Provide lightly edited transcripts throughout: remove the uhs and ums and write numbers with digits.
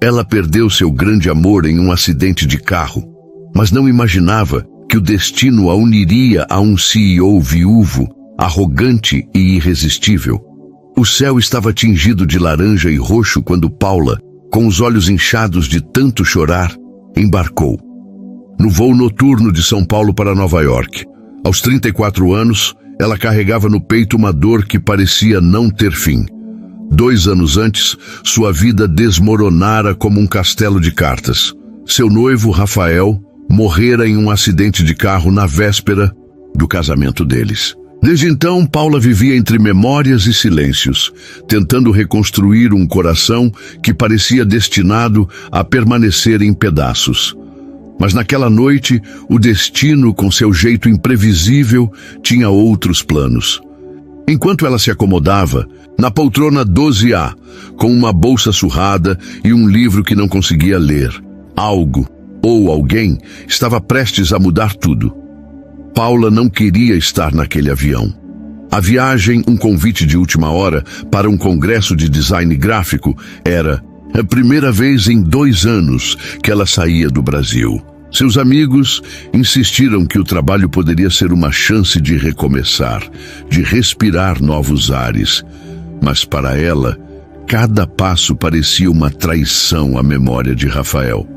Ela perdeu seu grande amor em um acidente de carro, mas não imaginava que o destino a uniria a um CEO viúvo, arrogante e irresistível. O céu estava tingido de laranja e roxo quando Paula, com os olhos inchados de tanto chorar, embarcou. No voo noturno de São Paulo para Nova York. Aos 34 anos, ela carregava no peito uma dor que parecia não ter fim. 2 anos antes, sua vida desmoronara como um castelo de cartas. Seu noivo, Rafael, morrera em um acidente de carro na véspera do casamento deles. Desde então, Paula vivia entre memórias e silêncios, tentando reconstruir um coração que parecia destinado a permanecer em pedaços. Mas naquela noite, o destino, com seu jeito imprevisível, tinha outros planos. Enquanto ela se acomodava, na poltrona 12A, com uma bolsa surrada e um livro que não conseguia ler, algo, ou alguém, estava prestes a mudar tudo. Paula não queria estar naquele avião. A viagem, um convite de última hora para um congresso de design gráfico, era a primeira vez em 2 anos que ela saía do Brasil. Seus amigos insistiram que o trabalho poderia ser uma chance de recomeçar, de respirar novos ares. Mas para ela, cada passo parecia uma traição à memória de Rafael.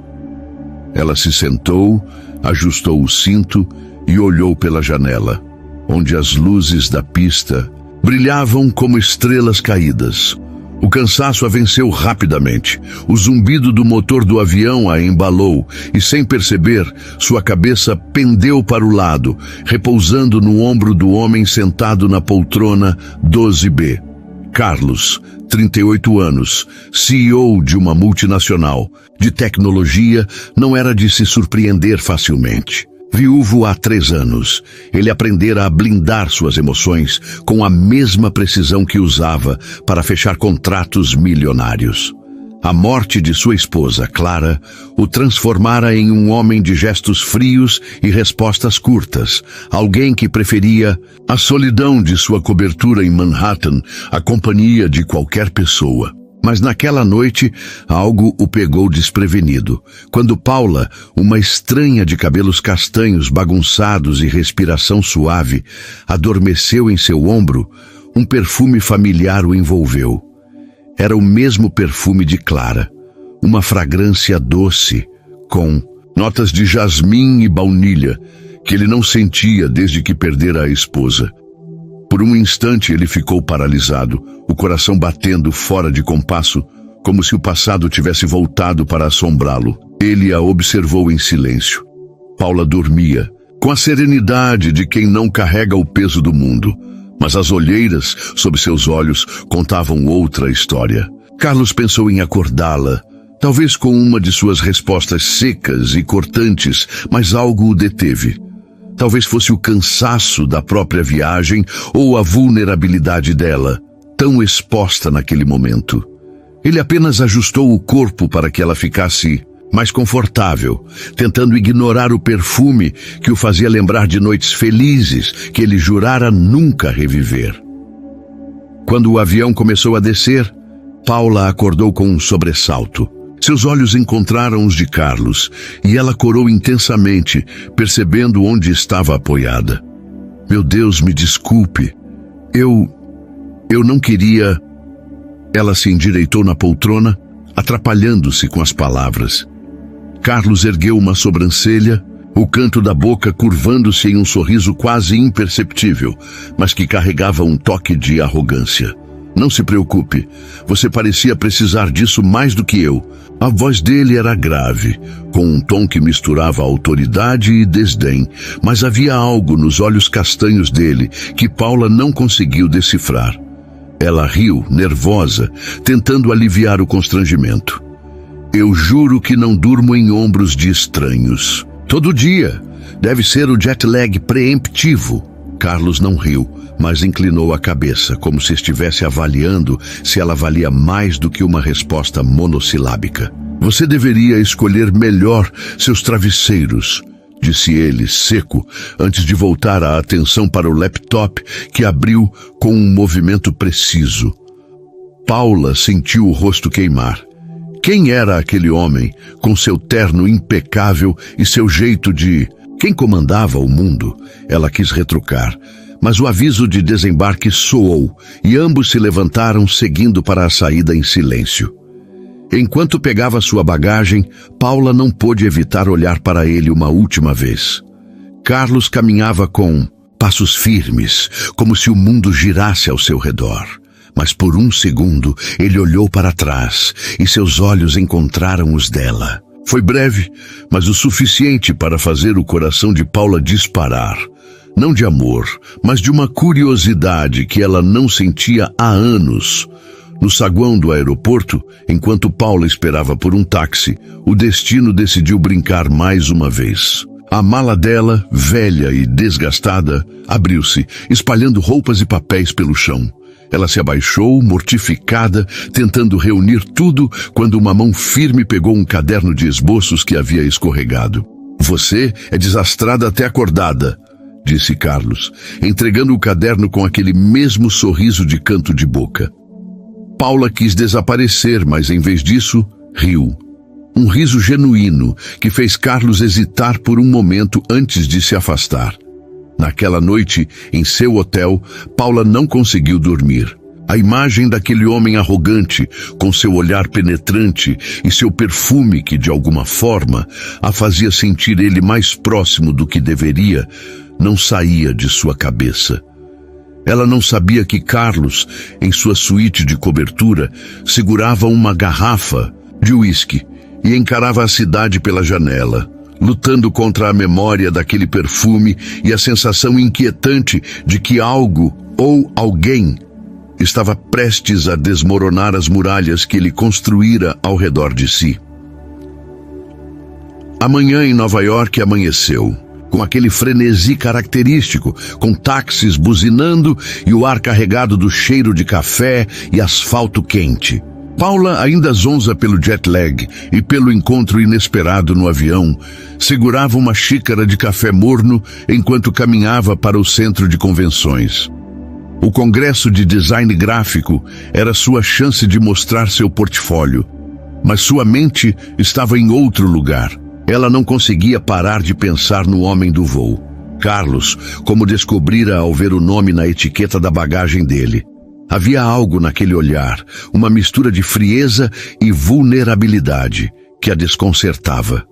Ela se sentou, ajustou o cinto e olhou pela janela, onde as luzes da pista brilhavam como estrelas caídas. O cansaço a venceu rapidamente. O zumbido do motor do avião a embalou e, sem perceber, sua cabeça pendeu para o lado, repousando no ombro do homem sentado na poltrona 12B. Carlos, 38 anos, CEO de uma multinacional de tecnologia, não era de se surpreender facilmente. Viúvo há 3 anos, ele aprendera a blindar suas emoções com a mesma precisão que usava para fechar contratos milionários. A morte de sua esposa, Clara, o transformara em um homem de gestos frios e respostas curtas, alguém que preferia a solidão de sua cobertura em Manhattan à companhia de qualquer pessoa. Mas naquela noite, algo o pegou desprevenido. Quando Paula, uma estranha de cabelos castanhos bagunçados e respiração suave, adormeceu em seu ombro, um perfume familiar o envolveu. Era o mesmo perfume de Clara, uma fragrância doce, com notas de jasmim e baunilha, que ele não sentia desde que perdera a esposa. Por um instante ele ficou paralisado, o coração batendo fora de compasso, como se o passado tivesse voltado para assombrá-lo. Ele a observou em silêncio. Paula dormia, com a serenidade de quem não carrega o peso do mundo, mas as olheiras sob seus olhos contavam outra história. Carlos pensou em acordá-la, talvez com uma de suas respostas secas e cortantes, mas algo o deteve. Talvez fosse o cansaço da própria viagem ou a vulnerabilidade dela, tão exposta naquele momento. Ele apenas ajustou o corpo para que ela ficasse mais confortável, tentando ignorar o perfume que o fazia lembrar de noites felizes que ele jurara nunca reviver. Quando o avião começou a descer, Paula acordou com um sobressalto. Seus olhos encontraram os de Carlos e ela corou intensamente, percebendo onde estava apoiada. Meu Deus, me desculpe. Eu não queria... Ela se endireitou na poltrona, atrapalhando-se com as palavras. Carlos ergueu uma sobrancelha, o canto da boca curvando-se em um sorriso quase imperceptível, mas que carregava um toque de arrogância. Não se preocupe, você parecia precisar disso mais do que eu. A voz dele era grave, com um tom que misturava autoridade e desdém, mas havia algo nos olhos castanhos dele que Paula não conseguiu decifrar. Ela riu, nervosa, tentando aliviar o constrangimento. Eu juro que não durmo em ombros de estranhos. Todo dia. Deve ser o jet lag preemptivo. Carlos não riu, mas inclinou a cabeça, como se estivesse avaliando se ela valia mais do que uma resposta monossilábica. Você deveria escolher melhor seus travesseiros, disse ele, seco, antes de voltar a atenção para o laptop que abriu com um movimento preciso. Paula sentiu o rosto queimar. Quem era aquele homem, com seu terno impecável e seu jeito de... Quem comandava o mundo? Ela quis retrucar, mas o aviso de desembarque soou e ambos se levantaram seguindo para a saída em silêncio. Enquanto pegava sua bagagem, Paula não pôde evitar olhar para ele uma última vez. Carlos caminhava com passos firmes, como se o mundo girasse ao seu redor. Mas por um segundo ele olhou para trás e seus olhos encontraram os dela. Foi breve, mas o suficiente para fazer o coração de Paula disparar. Não de amor, mas de uma curiosidade que ela não sentia há anos. No saguão do aeroporto, enquanto Paula esperava por um táxi, o destino decidiu brincar mais uma vez. A mala dela, velha e desgastada, abriu-se, espalhando roupas e papéis pelo chão. Ela se abaixou, mortificada, tentando reunir tudo, quando uma mão firme pegou um caderno de esboços que havia escorregado. "Você é desastrada até acordada", disse Carlos, entregando o caderno com aquele mesmo sorriso de canto de boca. Paula quis desaparecer, mas em vez disso, riu. Um riso genuíno que fez Carlos hesitar por um momento antes de se afastar. Naquela noite, em seu hotel, Paula não conseguiu dormir. A imagem daquele homem arrogante, com seu olhar penetrante e seu perfume que, de alguma forma, a fazia sentir ele mais próximo do que deveria, não saía de sua cabeça. Ela não sabia que Carlos, em sua suíte de cobertura, segurava uma garrafa de uísque e encarava a cidade pela janela, lutando contra a memória daquele perfume e a sensação inquietante de que algo ou alguém estava prestes a desmoronar as muralhas que ele construíra ao redor de si. Amanhã em Nova York amanheceu, com aquele frenesi característico, com táxis buzinando e o ar carregado do cheiro de café e asfalto quente. Paula, ainda zonza pelo jet lag e pelo encontro inesperado no avião, segurava uma xícara de café morno enquanto caminhava para o centro de convenções. O congresso de design gráfico era sua chance de mostrar seu portfólio, mas sua mente estava em outro lugar. Ela não conseguia parar de pensar no homem do voo. Carlos, como descobrira ao ver o nome na etiqueta da bagagem dele. Havia algo naquele olhar, uma mistura de frieza e vulnerabilidade, que a desconcertava.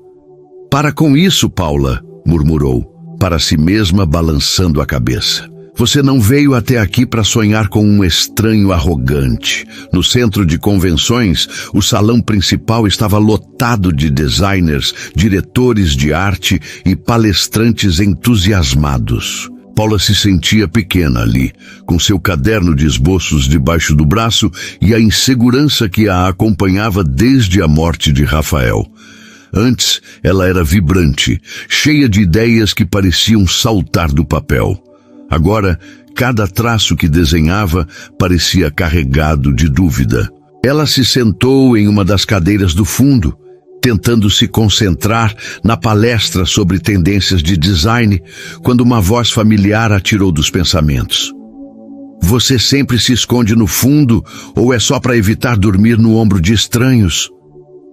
"Para com isso, Paula", murmurou, para si mesma balançando a cabeça. "Você não veio até aqui para sonhar com um estranho arrogante." No centro de convenções, o salão principal estava lotado de designers, diretores de arte e palestrantes entusiasmados. Paula se sentia pequena ali, com seu caderno de esboços debaixo do braço e a insegurança que a acompanhava desde a morte de Rafael. Antes, ela era vibrante, cheia de ideias que pareciam saltar do papel. Agora, cada traço que desenhava parecia carregado de dúvida. Ela se sentou em uma das cadeiras do fundo, tentando se concentrar na palestra sobre tendências de design, quando uma voz familiar a tirou dos pensamentos. "Você sempre se esconde no fundo ou é só para evitar dormir no ombro de estranhos?"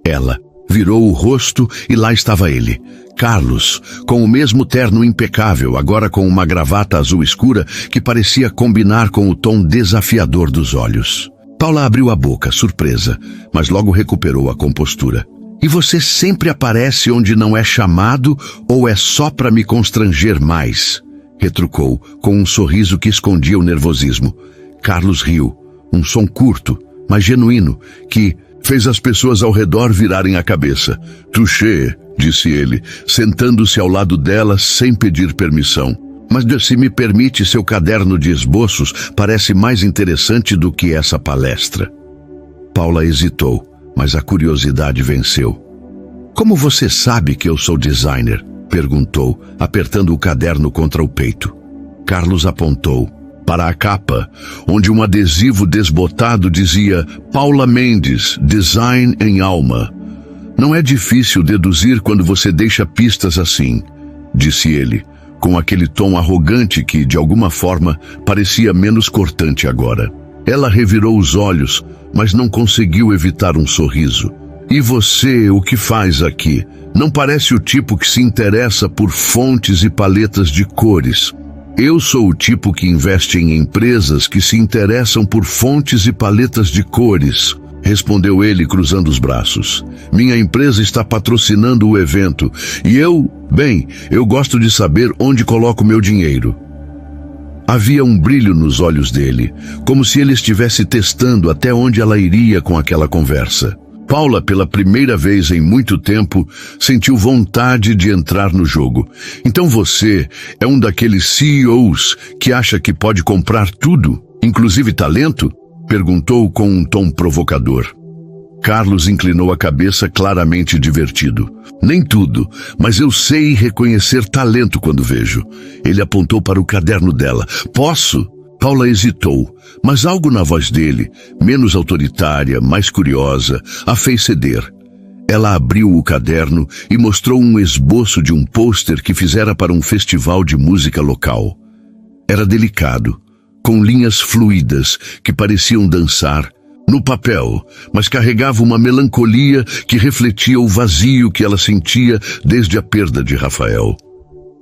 Ela virou o rosto e lá estava ele, Carlos, com o mesmo terno impecável, agora com uma gravata azul escura que parecia combinar com o tom desafiador dos olhos. Paula abriu a boca, surpresa, mas logo recuperou a compostura. "E você sempre aparece onde não é chamado ou é só para me constranger mais?" retrucou, com um sorriso que escondia o nervosismo. Carlos riu, um som curto, mas genuíno, que fez as pessoas ao redor virarem a cabeça. "Touché", disse ele, sentando-se ao lado dela sem pedir permissão. "Mas se me permite, seu caderno de esboços parece mais interessante do que essa palestra." Paula hesitou, mas a curiosidade venceu. "Como você sabe que eu sou designer?" perguntou, apertando o caderno contra o peito. Carlos apontou para a capa, onde um adesivo desbotado dizia "Paula Mendes, Design em Alma." "Não é difícil deduzir quando você deixa pistas assim", disse ele, com aquele tom arrogante que, de alguma forma, parecia menos cortante agora. Ela revirou os olhos, mas não conseguiu evitar um sorriso. E você, o que faz aqui? Não parece o tipo que se interessa por fontes e paletas de cores. Eu sou o tipo que investe em empresas que se interessam por fontes e paletas de cores, respondeu ele cruzando os braços. Minha empresa está patrocinando o evento e eu gosto de saber onde coloco meu dinheiro. Havia um brilho nos olhos dele, como se ele estivesse testando até onde ela iria com aquela conversa. Paula, pela primeira vez em muito tempo, sentiu vontade de entrar no jogo. Então você é um daqueles CEOs que acha que pode comprar tudo, inclusive talento? Perguntou com um tom provocador. Carlos inclinou a cabeça, claramente divertido. Nem tudo, mas eu sei reconhecer talento quando vejo. Ele apontou para o caderno dela. Posso? Paula hesitou, mas algo na voz dele, menos autoritária, mais curiosa, a fez ceder. Ela abriu o caderno e mostrou um esboço de um pôster que fizera para um festival de música local. Era delicado, com linhas fluídas que pareciam dançar no papel, mas carregava uma melancolia que refletia o vazio que ela sentia desde a perda de Rafael.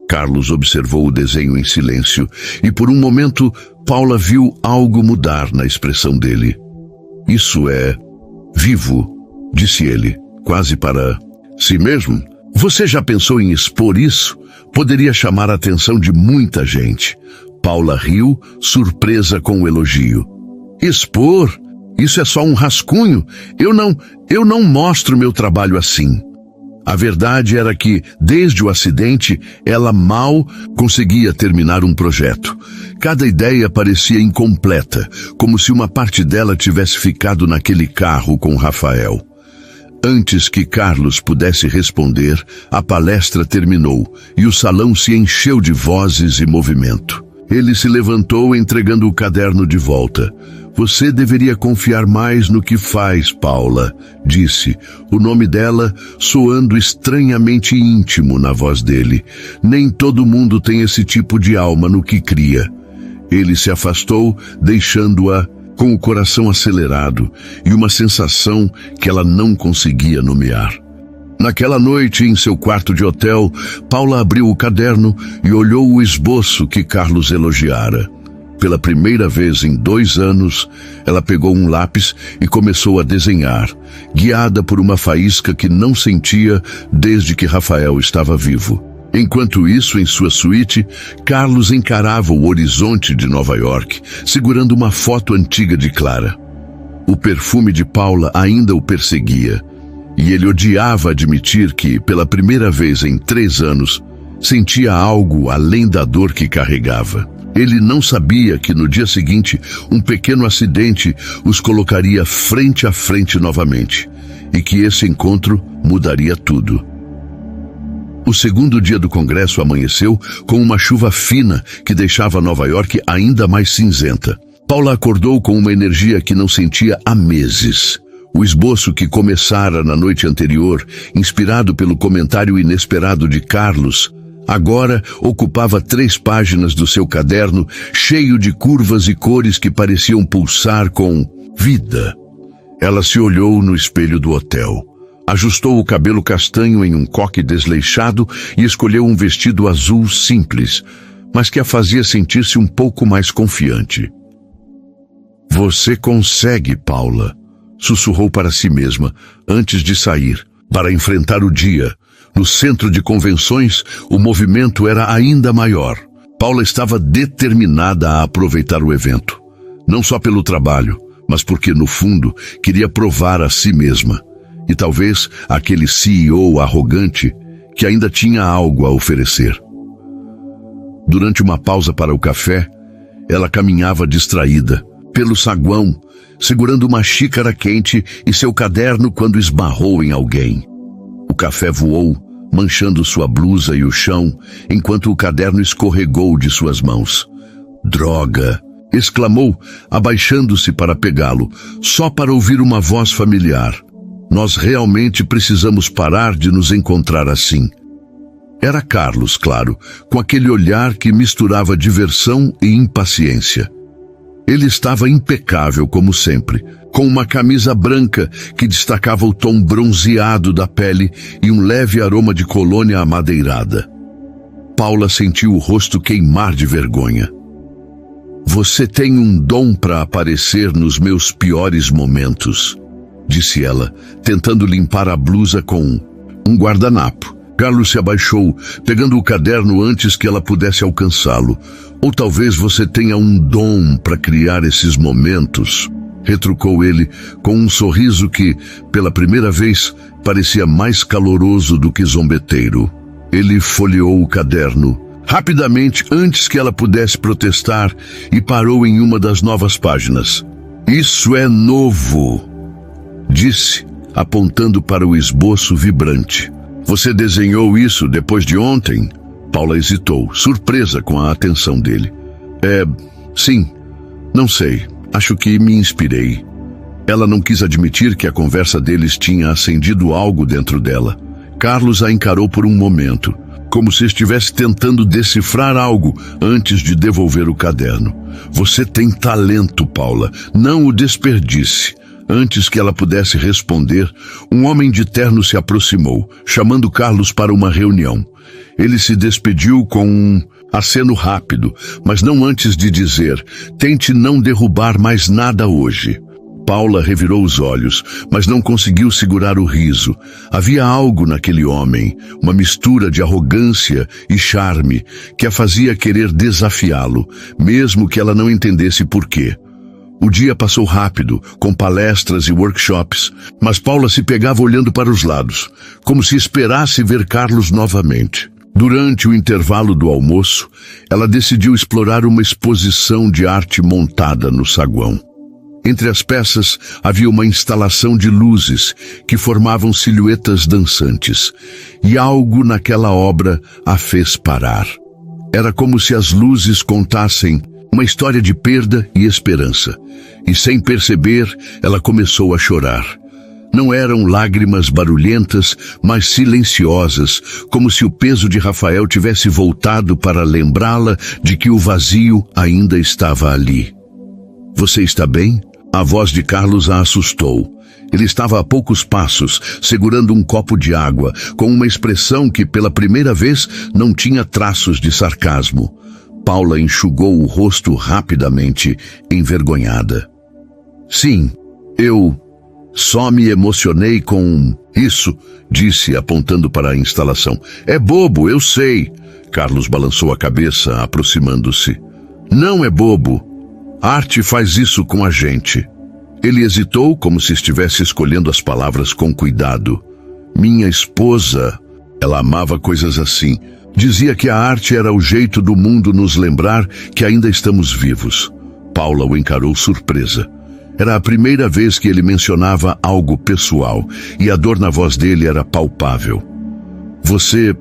Carlos observou o desenho em silêncio e por um momento Paula viu algo mudar na expressão dele. Isso é vivo, disse ele, quase para si mesmo. Você já pensou em expor isso? Poderia chamar a atenção de muita gente. Paula riu, surpresa com o elogio. Expor? Isso é só um rascunho? Eu não mostro meu trabalho assim. A verdade era que, desde o acidente, ela mal conseguia terminar um projeto. Cada ideia parecia incompleta, como se uma parte dela tivesse ficado naquele carro com Rafael. Antes que Carlos pudesse responder, a palestra terminou e o salão se encheu de vozes e movimento. Ele se levantou, entregando o caderno de volta. Você deveria confiar mais no que faz, Paula, disse, o nome dela soando estranhamente íntimo na voz dele. Nem todo mundo tem esse tipo de alma no que cria. Ele se afastou, deixando-a com o coração acelerado e uma sensação que ela não conseguia nomear. Naquela noite, em seu quarto de hotel, Paula abriu o caderno e olhou o esboço que Carlos elogiara. Pela primeira vez em 2 anos, ela pegou um lápis e começou a desenhar, guiada por uma faísca que não sentia desde que Rafael estava vivo. Enquanto isso, em sua suíte, Carlos encarava o horizonte de Nova York, segurando uma foto antiga de Clara. O perfume de Paula ainda o perseguia, e ele odiava admitir que, pela primeira vez em 3 anos, sentia algo além da dor que carregava. Ele não sabia que no dia seguinte, um pequeno acidente os colocaria frente a frente novamente, e que esse encontro mudaria tudo. O segundo dia do congresso amanheceu com uma chuva fina que deixava Nova York ainda mais cinzenta. Paula acordou com uma energia que não sentia há meses. O esboço que começara na noite anterior, inspirado pelo comentário inesperado de Carlos, agora ocupava 3 páginas do seu caderno, cheio de curvas e cores que pareciam pulsar com vida. Ela se olhou no espelho do hotel. Ajustou o cabelo castanho em um coque desleixado e escolheu um vestido azul simples, mas que a fazia sentir-se um pouco mais confiante. Você consegue, Paula, sussurrou para si mesma antes de sair, para enfrentar o dia. No centro de convenções, o movimento era ainda maior. Paula estava determinada a aproveitar o evento. Não só pelo trabalho, mas porque, no fundo, queria provar a si mesma. E talvez aquele CEO arrogante que ainda tinha algo a oferecer. Durante uma pausa para o café, ela caminhava distraída, pelo saguão, segurando uma xícara quente e seu caderno quando esbarrou em alguém. O café voou, manchando sua blusa e o chão, enquanto o caderno escorregou de suas mãos. Droga! Exclamou, abaixando-se para pegá-lo, só para ouvir uma voz familiar. Nós realmente precisamos parar de nos encontrar assim. Era Carlos, claro, com aquele olhar que misturava diversão e impaciência. Ele estava impecável como sempre, com uma camisa branca que destacava o tom bronzeado da pele e um leve aroma de colônia amadeirada. Paula sentiu o rosto queimar de vergonha. Você tem um dom para aparecer nos meus piores momentos, disse ela, tentando limpar a blusa com um guardanapo. Carlos se abaixou, pegando o caderno antes que ela pudesse alcançá-lo. Ou talvez você tenha um dom para criar esses momentos, retrucou ele com um sorriso que, pela primeira vez, parecia mais caloroso do que zombeteiro. Ele folheou o caderno rapidamente antes que ela pudesse protestar e parou em uma das novas páginas. Isso é novo, disse, apontando para o esboço vibrante. Você desenhou isso depois de ontem? Paula hesitou, surpresa com a atenção dele. Sim, não sei, acho que me inspirei. Ela não quis admitir que a conversa deles tinha acendido algo dentro dela. Carlos a encarou por um momento, como se estivesse tentando decifrar algo antes de devolver o caderno. Você tem talento, Paula, não o desperdice. Antes que ela pudesse responder, um homem de terno se aproximou, chamando Carlos para uma reunião. Ele se despediu com um aceno rápido, mas não antes de dizer: tente não derrubar mais nada hoje. Paula revirou os olhos, mas não conseguiu segurar o riso. Havia algo naquele homem, uma mistura de arrogância e charme, que a fazia querer desafiá-lo, mesmo que ela não entendesse por quê. O dia passou rápido, com palestras e workshops, mas Paula se pegava olhando para os lados, como se esperasse ver Carlos novamente. Durante o intervalo do almoço, ela decidiu explorar uma exposição de arte montada no saguão. Entre as peças havia uma instalação de luzes que formavam silhuetas dançantes, e algo naquela obra a fez parar. Era como se as luzes contassem uma história de perda e esperança, e sem perceber, ela começou a chorar. Não eram lágrimas barulhentas, mas silenciosas, como se o peso de Rafael tivesse voltado para lembrá-la de que o vazio ainda estava ali. Você está bem? A voz de Carlos a assustou. Ele estava a poucos passos, segurando um copo de água, com uma expressão que, pela primeira vez, não tinha traços de sarcasmo. Paula enxugou o rosto rapidamente, envergonhada. Sim, eu só me emocionei com isso, disse, apontando para a instalação. É bobo, eu sei. Carlos balançou a cabeça, aproximando-se. Não é bobo. A arte faz isso com a gente. Ele hesitou, como se estivesse escolhendo as palavras com cuidado. Minha esposa, ela amava coisas assim. Dizia que a arte era o jeito do mundo nos lembrar que ainda estamos vivos. Paula o encarou surpresa. Era a primeira vez que ele mencionava algo pessoal, e a dor na voz dele era palpável. Você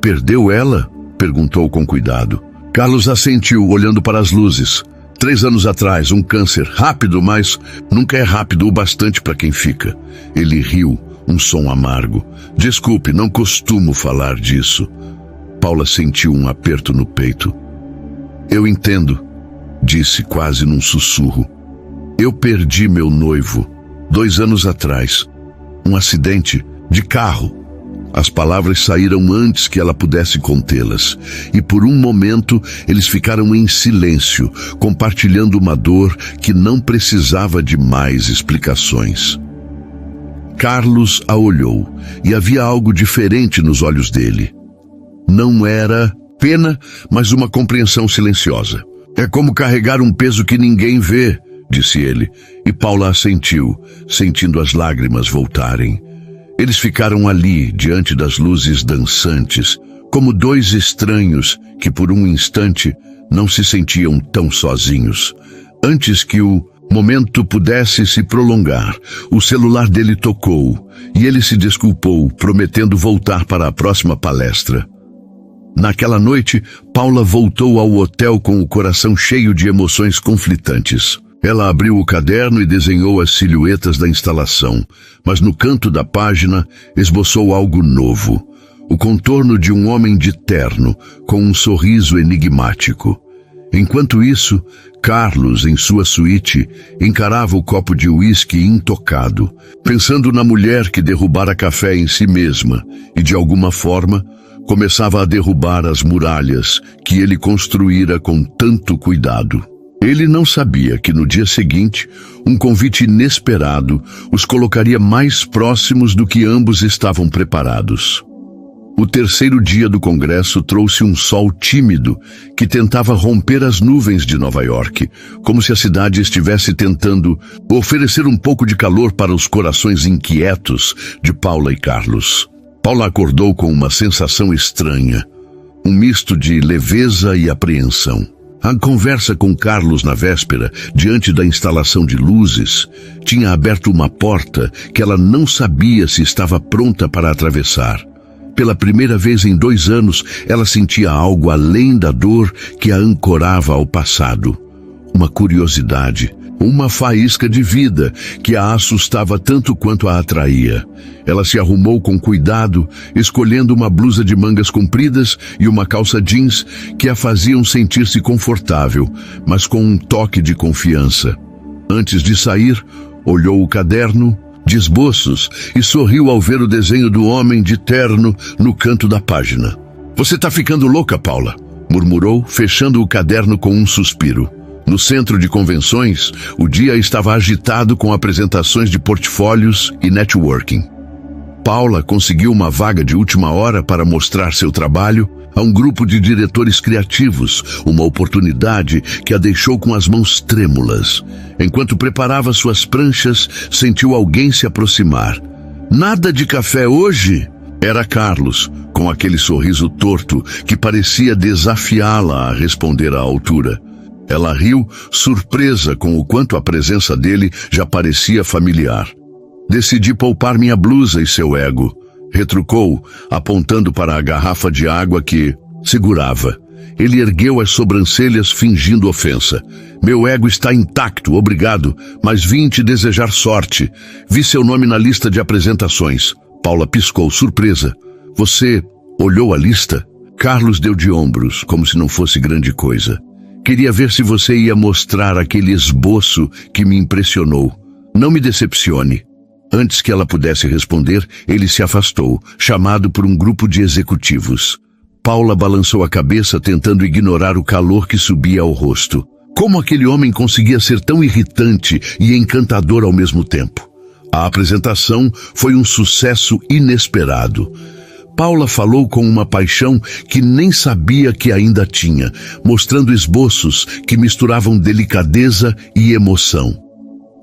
perdeu ela? Perguntou com cuidado. Carlos assentiu, olhando para as luzes. 3 anos atrás, um câncer rápido, mas nunca é rápido o bastante para quem fica. Ele riu, um som amargo. Desculpe, não costumo falar disso. Paula sentiu um aperto no peito. Eu entendo, disse quase num sussurro. Eu perdi meu noivo 2 anos atrás. Um acidente de carro. As palavras saíram antes que ela pudesse contê-las, e por um momento eles ficaram em silêncio, compartilhando uma dor que não precisava de mais explicações. Carlos a olhou, e havia algo diferente nos olhos dele. Não era pena, mas uma compreensão silenciosa. É como carregar um peso que ninguém vê, disse ele, e Paula assentiu, sentindo as lágrimas voltarem. Eles ficaram ali, diante das luzes dançantes, como 2 estranhos que por um instante não se sentiam tão sozinhos. Antes que o momento pudesse se prolongar, o celular dele tocou, e ele se desculpou, prometendo voltar para a próxima palestra. Naquela noite, Paula voltou ao hotel com o coração cheio de emoções conflitantes. Ela abriu o caderno e desenhou as silhuetas da instalação, mas no canto da página esboçou algo novo. O contorno de um homem de terno, com um sorriso enigmático. Enquanto isso, Carlos, em sua suíte, encarava o copo de uísque intocado, pensando na mulher que derrubara café em si mesma e, de alguma forma, começava a derrubar as muralhas que ele construíra com tanto cuidado. Ele não sabia que no dia seguinte, um convite inesperado os colocaria mais próximos do que ambos estavam preparados. O terceiro dia do congresso trouxe um sol tímido que tentava romper as nuvens de Nova York, como se a cidade estivesse tentando oferecer um pouco de calor para os corações inquietos de Paula e Carlos. Paula acordou com uma sensação estranha, um misto de leveza e apreensão. A conversa com Carlos na véspera, diante da instalação de luzes, tinha aberto uma porta que ela não sabia se estava pronta para atravessar. Pela primeira vez em 2 anos, ela sentia algo além da dor que a ancorava ao passado. Uma curiosidade, uma faísca de vida que a assustava tanto quanto a atraía. Ela se arrumou com cuidado, escolhendo uma blusa de mangas compridas e uma calça jeans que a faziam sentir-se confortável, mas com um toque de confiança. Antes de sair, olhou o caderno de esboços e sorriu ao ver o desenho do homem de terno no canto da página. "Você tá ficando louca, Paula", murmurou, fechando o caderno com um suspiro. No centro de convenções, o dia estava agitado com apresentações de portfólios e networking. Paula conseguiu uma vaga de última hora para mostrar seu trabalho a um grupo de diretores criativos, uma oportunidade que a deixou com as mãos trêmulas. Enquanto preparava suas pranchas, sentiu alguém se aproximar. "Nada de café hoje?" Era Carlos, com aquele sorriso torto que parecia desafiá-la a responder à altura. Ela riu, surpresa com o quanto a presença dele já parecia familiar. "Decidi poupar minha blusa e seu ego", retrucou, apontando para a garrafa de água que segurava. Ele ergueu as sobrancelhas fingindo ofensa. "Meu ego está intacto, obrigado, mas vim te desejar sorte. Vi seu nome na lista de apresentações." Paula piscou, surpresa. "Você olhou a lista?" Carlos deu de ombros, como se não fosse grande coisa. "Queria ver se você ia mostrar aquele esboço que me impressionou. Não me decepcione." Antes que ela pudesse responder, ele se afastou, chamado por um grupo de executivos. Paula balançou a cabeça, tentando ignorar o calor que subia ao rosto. Como aquele homem conseguia ser tão irritante e encantador ao mesmo tempo? A apresentação foi um sucesso inesperado. Paula falou com uma paixão que nem sabia que ainda tinha, mostrando esboços que misturavam delicadeza e emoção.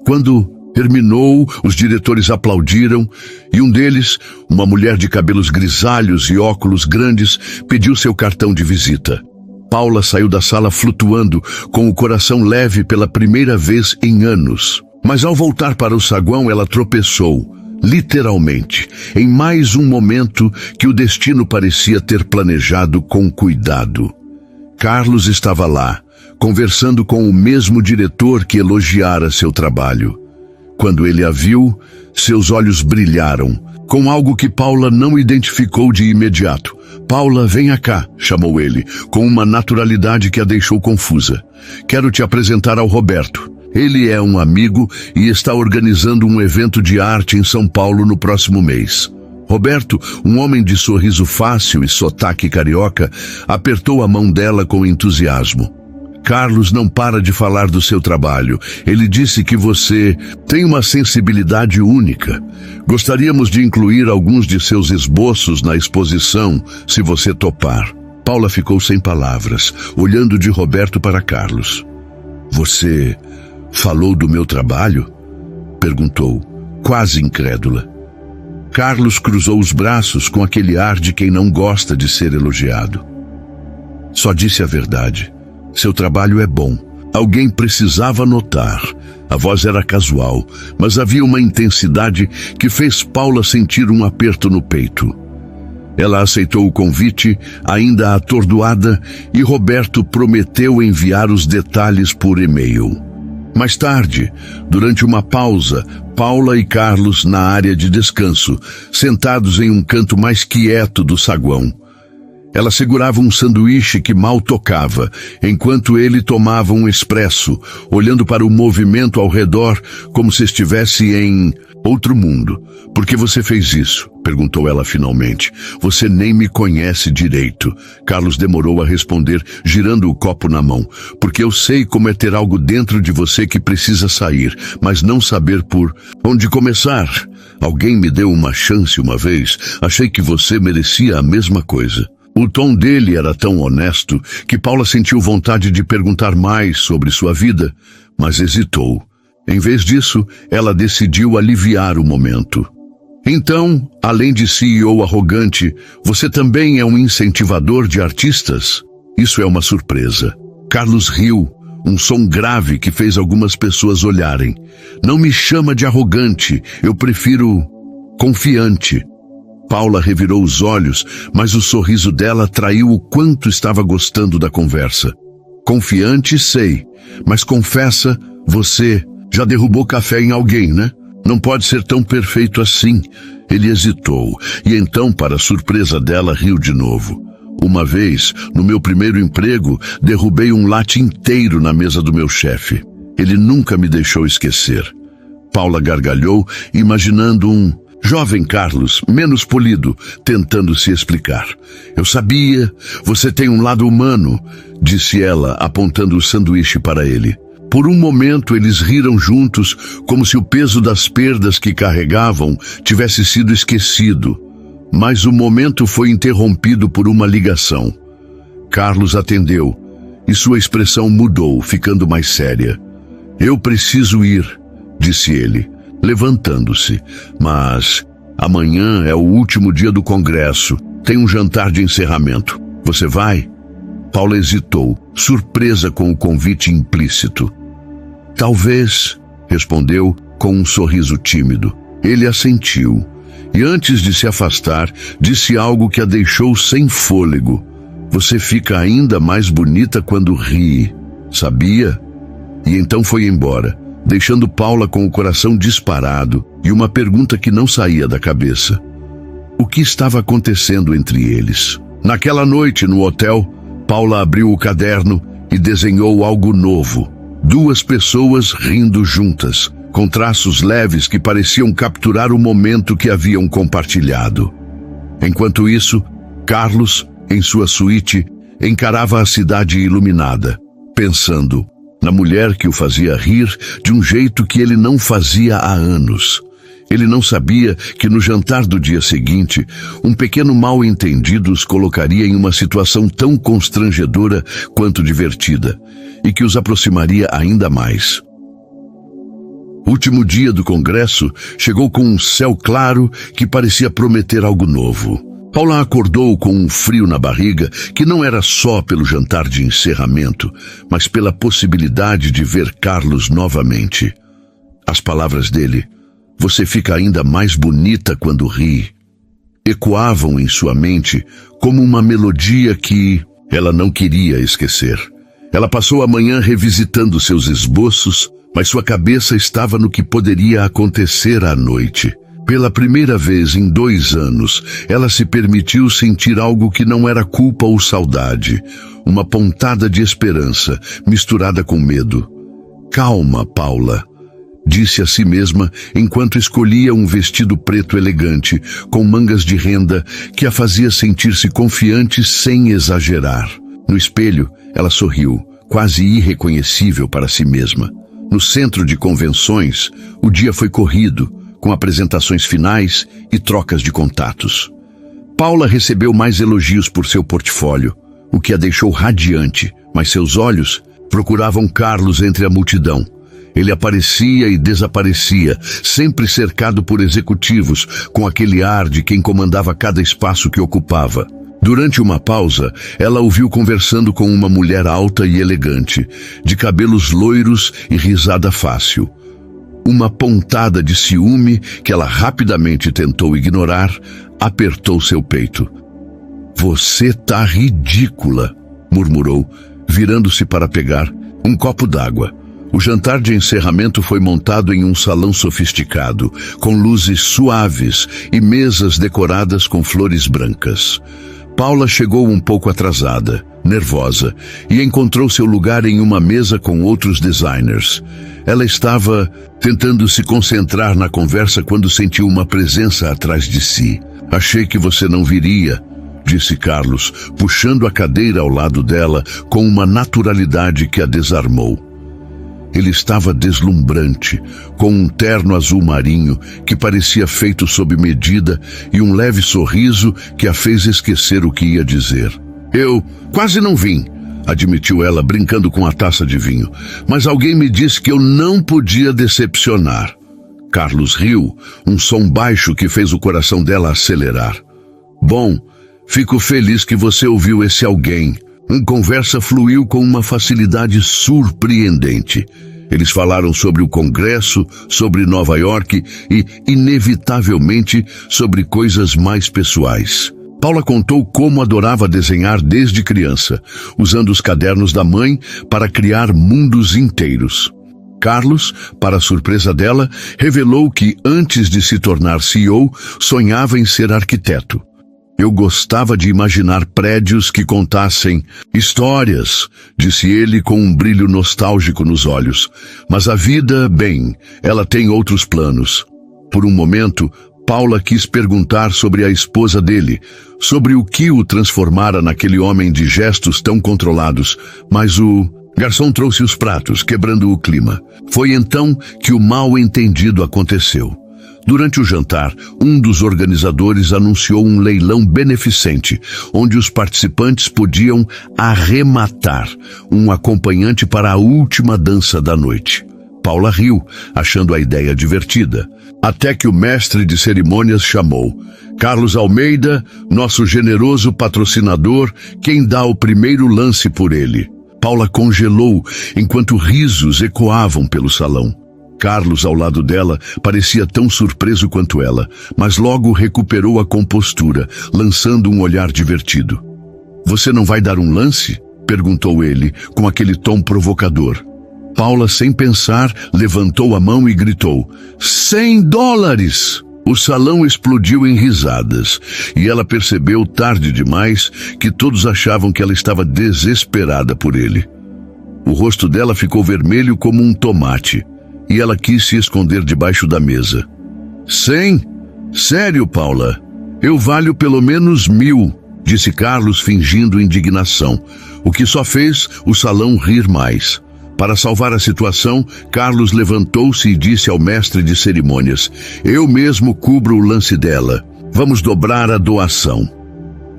Quando terminou, os diretores aplaudiram e um deles, uma mulher de cabelos grisalhos e óculos grandes, pediu seu cartão de visita. Paula saiu da sala flutuando, com o coração leve pela primeira vez em anos. Mas ao voltar para o saguão, ela tropeçou, literalmente, em mais um momento que o destino parecia ter planejado com cuidado. Carlos estava lá, conversando com o mesmo diretor que elogiara seu trabalho. Quando ele a viu, seus olhos brilharam, com algo que Paula não identificou de imediato. "Paula, venha cá", chamou ele, com uma naturalidade que a deixou confusa. "Quero te apresentar ao Roberto. Ele é um amigo e está organizando um evento de arte em São Paulo no próximo mês." Roberto, um homem de sorriso fácil e sotaque carioca, apertou a mão dela com entusiasmo. "Carlos não para de falar do seu trabalho. Ele disse que você tem uma sensibilidade única. Gostaríamos de incluir alguns de seus esboços na exposição, se você topar." Paula ficou sem palavras, olhando de Roberto para Carlos. "Você falou do meu trabalho?" perguntou, quase incrédula. Carlos cruzou os braços com aquele ar de quem não gosta de ser elogiado. "Só disse a verdade. Seu trabalho é bom. Alguém precisava notar." A voz era casual, mas havia uma intensidade que fez Paula sentir um aperto no peito. Ela aceitou o convite, ainda atordoada, e Roberto prometeu enviar os detalhes por e-mail. Mais tarde, durante uma pausa, Paula e Carlos na área de descanso, sentados em um canto mais quieto do saguão. Ela segurava um sanduíche que mal tocava, enquanto ele tomava um expresso, olhando para o movimento ao redor como se estivesse em outro mundo. "Por que você fez isso?", perguntou ela finalmente. "Você nem me conhece direito." Carlos demorou a responder, girando o copo na mão. "Porque eu sei como é ter algo dentro de você que precisa sair, mas não saber por onde começar. Alguém me deu uma chance uma vez. Achei que você merecia a mesma coisa." O tom dele era tão honesto que Paula sentiu vontade de perguntar mais sobre sua vida, mas hesitou. Em vez disso, ela decidiu aliviar o momento. "Então, além de CEO arrogante, você também é um incentivador de artistas?" "Isso é uma surpresa." Carlos riu, um som grave que fez algumas pessoas olharem. "Não me chama de arrogante, eu prefiro confiante." Paula revirou os olhos, mas o sorriso dela traiu o quanto estava gostando da conversa. "Confiante, sei, mas confessa, você já derrubou café em alguém, né? Não pode ser tão perfeito assim." Ele hesitou, e então, para surpresa dela, riu de novo. "Uma vez, no meu primeiro emprego, derrubei um latte inteiro na mesa do meu chefe. Ele nunca me deixou esquecer." Paula gargalhou, imaginando um jovem Carlos, menos polido, tentando se explicar. "Eu sabia, você tem um lado humano", disse ela, apontando o sanduíche para ele. Por um momento eles riram juntos, como se o peso das perdas que carregavam tivesse sido esquecido. Mas o momento foi interrompido por uma ligação. Carlos atendeu, e sua expressão mudou, ficando mais séria. "Eu preciso ir", disse ele, levantando-se. "Mas amanhã é o último dia do congresso. Tem um jantar de encerramento. Você vai?" Paula hesitou, surpresa com o convite implícito. "Talvez", respondeu com um sorriso tímido. Ele assentiu, e antes de se afastar, disse algo que a deixou sem fôlego. "Você fica ainda mais bonita quando ri, sabia?" E então foi embora, deixando Paula com o coração disparado e uma pergunta que não saía da cabeça. O que estava acontecendo entre eles? Naquela noite, no hotel, Paula abriu o caderno e desenhou algo novo. 2 pessoas rindo juntas, com traços leves que pareciam capturar o momento que haviam compartilhado. Enquanto isso, Carlos, em sua suíte, encarava a cidade iluminada, pensando na mulher que o fazia rir de um jeito que ele não fazia há anos. Ele não sabia que no jantar do dia seguinte, um pequeno mal-entendido os colocaria em uma situação tão constrangedora quanto divertida, e que os aproximaria ainda mais. O último dia do congresso chegou com um céu claro que parecia prometer algo novo. Paula acordou com um frio na barriga que não era só pelo jantar de encerramento, mas pela possibilidade de ver Carlos novamente. As palavras dele, "Você fica ainda mais bonita quando ri", ecoavam em sua mente como uma melodia que ela não queria esquecer. Ela passou a manhã revisitando seus esboços, mas sua cabeça estava no que poderia acontecer à noite. Pela primeira vez em 2 anos, ela se permitiu sentir algo que não era culpa ou saudade, uma pontada de esperança misturada com medo. "Calma, Paula", disse a si mesma enquanto escolhia um vestido preto elegante, com mangas de renda, que a fazia sentir-se confiante sem exagerar. No espelho, ela sorriu, quase irreconhecível para si mesma. No centro de convenções, o dia foi corrido, com apresentações finais e trocas de contatos. Paula recebeu mais elogios por seu portfólio, o que a deixou radiante, mas seus olhos procuravam Carlos entre a multidão. Ele aparecia e desaparecia, sempre cercado por executivos, com aquele ar de quem comandava cada espaço que ocupava. Durante uma pausa, ela o viu conversando com uma mulher alta e elegante, de cabelos loiros e risada fácil. Uma pontada de ciúme, que ela rapidamente tentou ignorar, apertou seu peito. "Você tá ridícula", murmurou, virando-se para pegar um copo d'água. O jantar de encerramento foi montado em um salão sofisticado, com luzes suaves e mesas decoradas com flores brancas. Paula chegou um pouco atrasada, nervosa, e encontrou seu lugar em uma mesa com outros designers. Ela estava tentando se concentrar na conversa quando sentiu uma presença atrás de si. Achei que você não viria, disse Carlos, puxando a cadeira ao lado dela com uma naturalidade que a desarmou. Ele estava deslumbrante, com um terno azul marinho que parecia feito sob medida e um leve sorriso que a fez esquecer o que ia dizer. Eu quase não vim, admitiu ela, brincando com a taça de vinho, mas alguém me disse que eu não podia decepcionar. Carlos riu, um som baixo que fez o coração dela acelerar. Bom, fico feliz que você ouviu esse alguém. A conversa fluiu com uma facilidade surpreendente. Eles falaram sobre o Congresso, sobre Nova York e, inevitavelmente, sobre coisas mais pessoais. Paula contou como adorava desenhar desde criança, usando os cadernos da mãe para criar mundos inteiros. Carlos, para a surpresa dela, revelou que, antes de se tornar CEO, sonhava em ser arquiteto. Eu gostava de imaginar prédios que contassem histórias, disse ele com um brilho nostálgico nos olhos. Mas a vida, bem, ela tem outros planos. Por um momento, Paula quis perguntar sobre a esposa dele, sobre o que o transformara naquele homem de gestos tão controlados, mas o garçom trouxe os pratos, quebrando o clima. Foi então que o mal-entendido aconteceu. Durante o jantar, um dos organizadores anunciou um leilão beneficente, onde os participantes podiam arrematar um acompanhante para a última dança da noite. Paula riu, achando a ideia divertida, até que o mestre de cerimônias chamou. Carlos Almeida, nosso generoso patrocinador, quem dá o primeiro lance por ele. Paula congelou, enquanto risos ecoavam pelo salão. Carlos, ao lado dela, parecia tão surpreso quanto ela, mas logo recuperou a compostura, lançando um olhar divertido. Você não vai dar um lance? Perguntou ele, com aquele tom provocador. Paula, sem pensar, levantou a mão e gritou: $100! O salão explodiu em risadas, e ela percebeu tarde demais que todos achavam que ela estava desesperada por ele. O rosto dela ficou vermelho como um tomate, e ela quis se esconder debaixo da mesa. 100? Sério, Paula? Eu valho pelo menos 1000, disse Carlos, fingindo indignação, o que só fez o salão rir mais. Para salvar a situação, Carlos levantou-se e disse ao mestre de cerimônias: eu mesmo cubro o lance dela. Vamos dobrar a doação.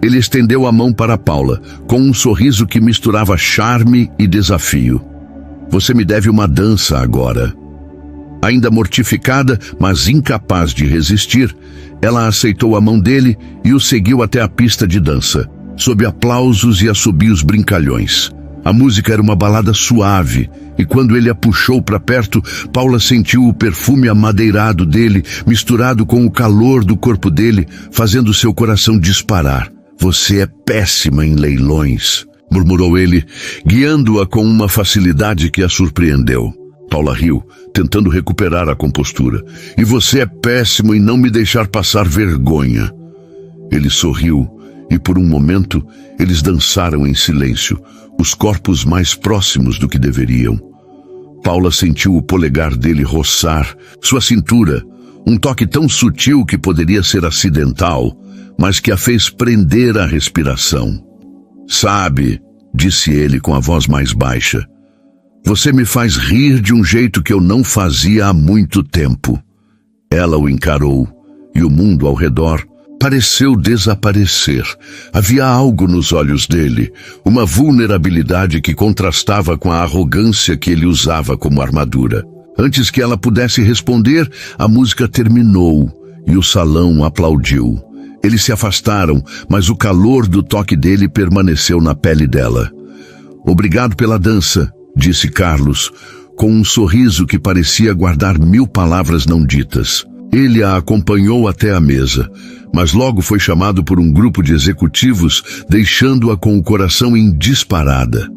Ele estendeu a mão para Paula, com um sorriso que misturava charme e desafio. Você me deve uma dança agora. Ainda mortificada, mas incapaz de resistir, ela aceitou a mão dele e o seguiu até a pista de dança, sob aplausos e assobios brincalhões. A música era uma balada suave, e quando ele a puxou para perto, Paula sentiu o perfume amadeirado dele, misturado com o calor do corpo dele, fazendo seu coração disparar. Você é péssima em leilões, murmurou ele, guiando-a com uma facilidade que a surpreendeu. Paula riu, tentando recuperar a compostura. E você é péssimo em não me deixar passar vergonha. Ele sorriu, e por um momento eles dançaram em silêncio, os corpos mais próximos do que deveriam. Paula sentiu o polegar dele roçar sua cintura, um toque tão sutil que poderia ser acidental, mas que a fez prender a respiração. Sabe, disse ele com a voz mais baixa, você me faz rir de um jeito que eu não fazia há muito tempo. Ela o encarou, e o mundo ao redor pareceu desaparecer. Havia algo nos olhos dele, uma vulnerabilidade que contrastava com a arrogância que ele usava como armadura. Antes que ela pudesse responder, a música terminou, e o salão aplaudiu. Eles se afastaram, mas o calor do toque dele permaneceu na pele dela. Obrigado pela dança, disse Carlos, com um sorriso que parecia guardar 1000 palavras não ditas. Ele a acompanhou até a mesa, mas logo foi chamado por um grupo de executivos, deixando-a com o coração em disparada.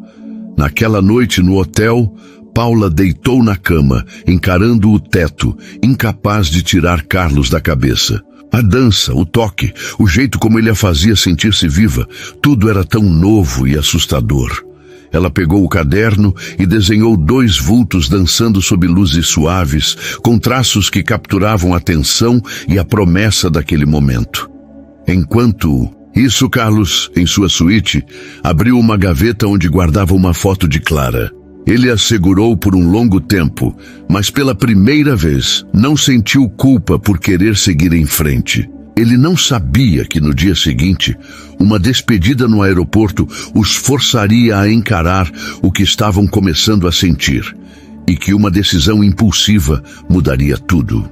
Naquela noite no hotel, Paula deitou na cama, encarando o teto, incapaz de tirar Carlos da cabeça. A dança, o toque, o jeito como ele a fazia sentir-se viva, tudo era tão novo e assustador. Ela pegou o caderno e desenhou 2 vultos dançando sob luzes suaves, com traços que capturavam a tensão e a promessa daquele momento. Enquanto isso, Carlos, em sua suíte, abriu uma gaveta onde guardava uma foto de Clara. Ele a segurou por um longo tempo, mas pela primeira vez não sentiu culpa por querer seguir em frente. Ele não sabia que no dia seguinte, uma despedida no aeroporto os forçaria a encarar o que estavam começando a sentir, e que uma decisão impulsiva mudaria tudo.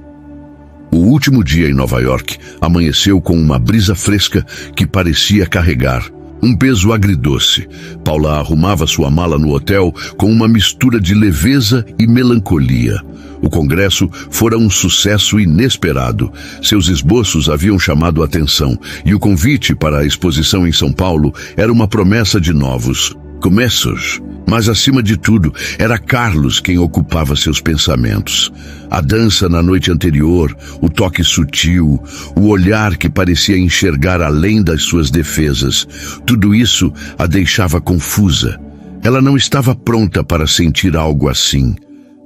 O último dia em Nova York amanheceu com uma brisa fresca que parecia carregar um peso agridoce. Paula arrumava sua mala no hotel com uma mistura de leveza e melancolia. O congresso fora um sucesso inesperado. Seus esboços haviam chamado a atenção, e o convite para a exposição em São Paulo era uma promessa de novos começos. Mas, acima de tudo, era Carlos quem ocupava seus pensamentos. A dança na noite anterior, o toque sutil, o olhar que parecia enxergar além das suas defesas, tudo isso a deixava confusa. Ela não estava pronta para sentir algo assim.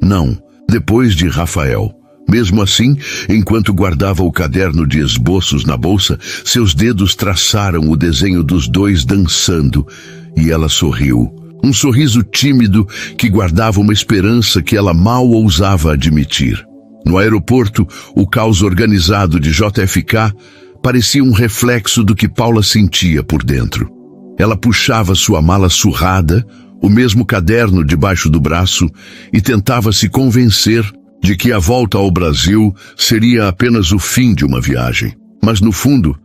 Não, depois de Rafael. Mesmo assim, enquanto guardava o caderno de esboços na bolsa, seus dedos traçaram o desenho dos 2 dançando, e ela sorriu. Um sorriso tímido que guardava uma esperança que ela mal ousava admitir. No aeroporto, o caos organizado de JFK parecia um reflexo do que Paula sentia por dentro. Ela puxava sua mala surrada, o mesmo caderno debaixo do braço, e tentava se convencer de que a volta ao Brasil seria apenas o fim de uma viagem. Mas no fundo,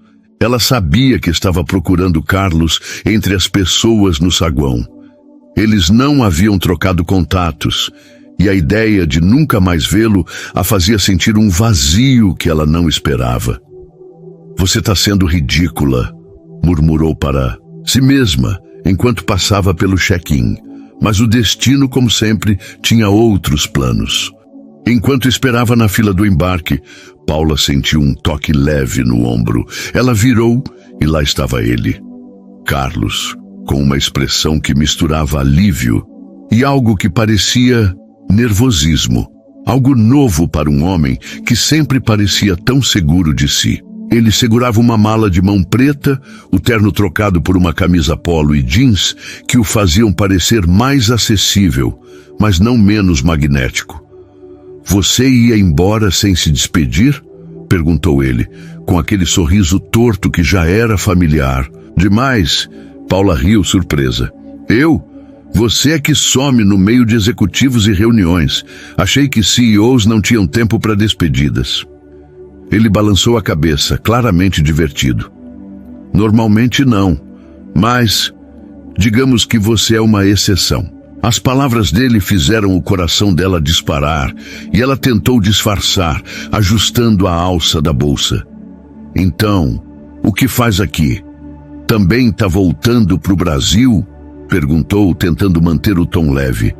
ela sabia que estava procurando Carlos entre as pessoas no saguão. Eles não haviam trocado contatos, e a ideia de nunca mais vê-lo a fazia sentir um vazio que ela não esperava. "Você está sendo ridícula", murmurou para si mesma enquanto passava pelo check-in. Mas o destino, como sempre, tinha outros planos. Enquanto esperava na fila do embarque, Paula sentiu um toque leve no ombro. Ela virou e lá estava ele, Carlos, com uma expressão que misturava alívio e algo que parecia nervosismo. Algo novo para um homem que sempre parecia tão seguro de si. Ele segurava uma mala de mão preta, o terno trocado por uma camisa polo e jeans que o faziam parecer mais acessível, mas não menos magnético. "Você ia embora sem se despedir?" perguntou ele, com aquele sorriso torto que já era familiar. "Demais." Paula riu surpresa. "Eu? Você é que some no meio de executivos e reuniões. Achei que CEOs não tinham tempo para despedidas." Ele balançou a cabeça, claramente divertido. "Normalmente não, mas digamos que você é uma exceção." As palavras dele fizeram o coração dela disparar, e ela tentou disfarçar, ajustando a alça da bolsa. "Então, o que faz aqui? Também está voltando para o Brasil?" perguntou, tentando manter o tom leve.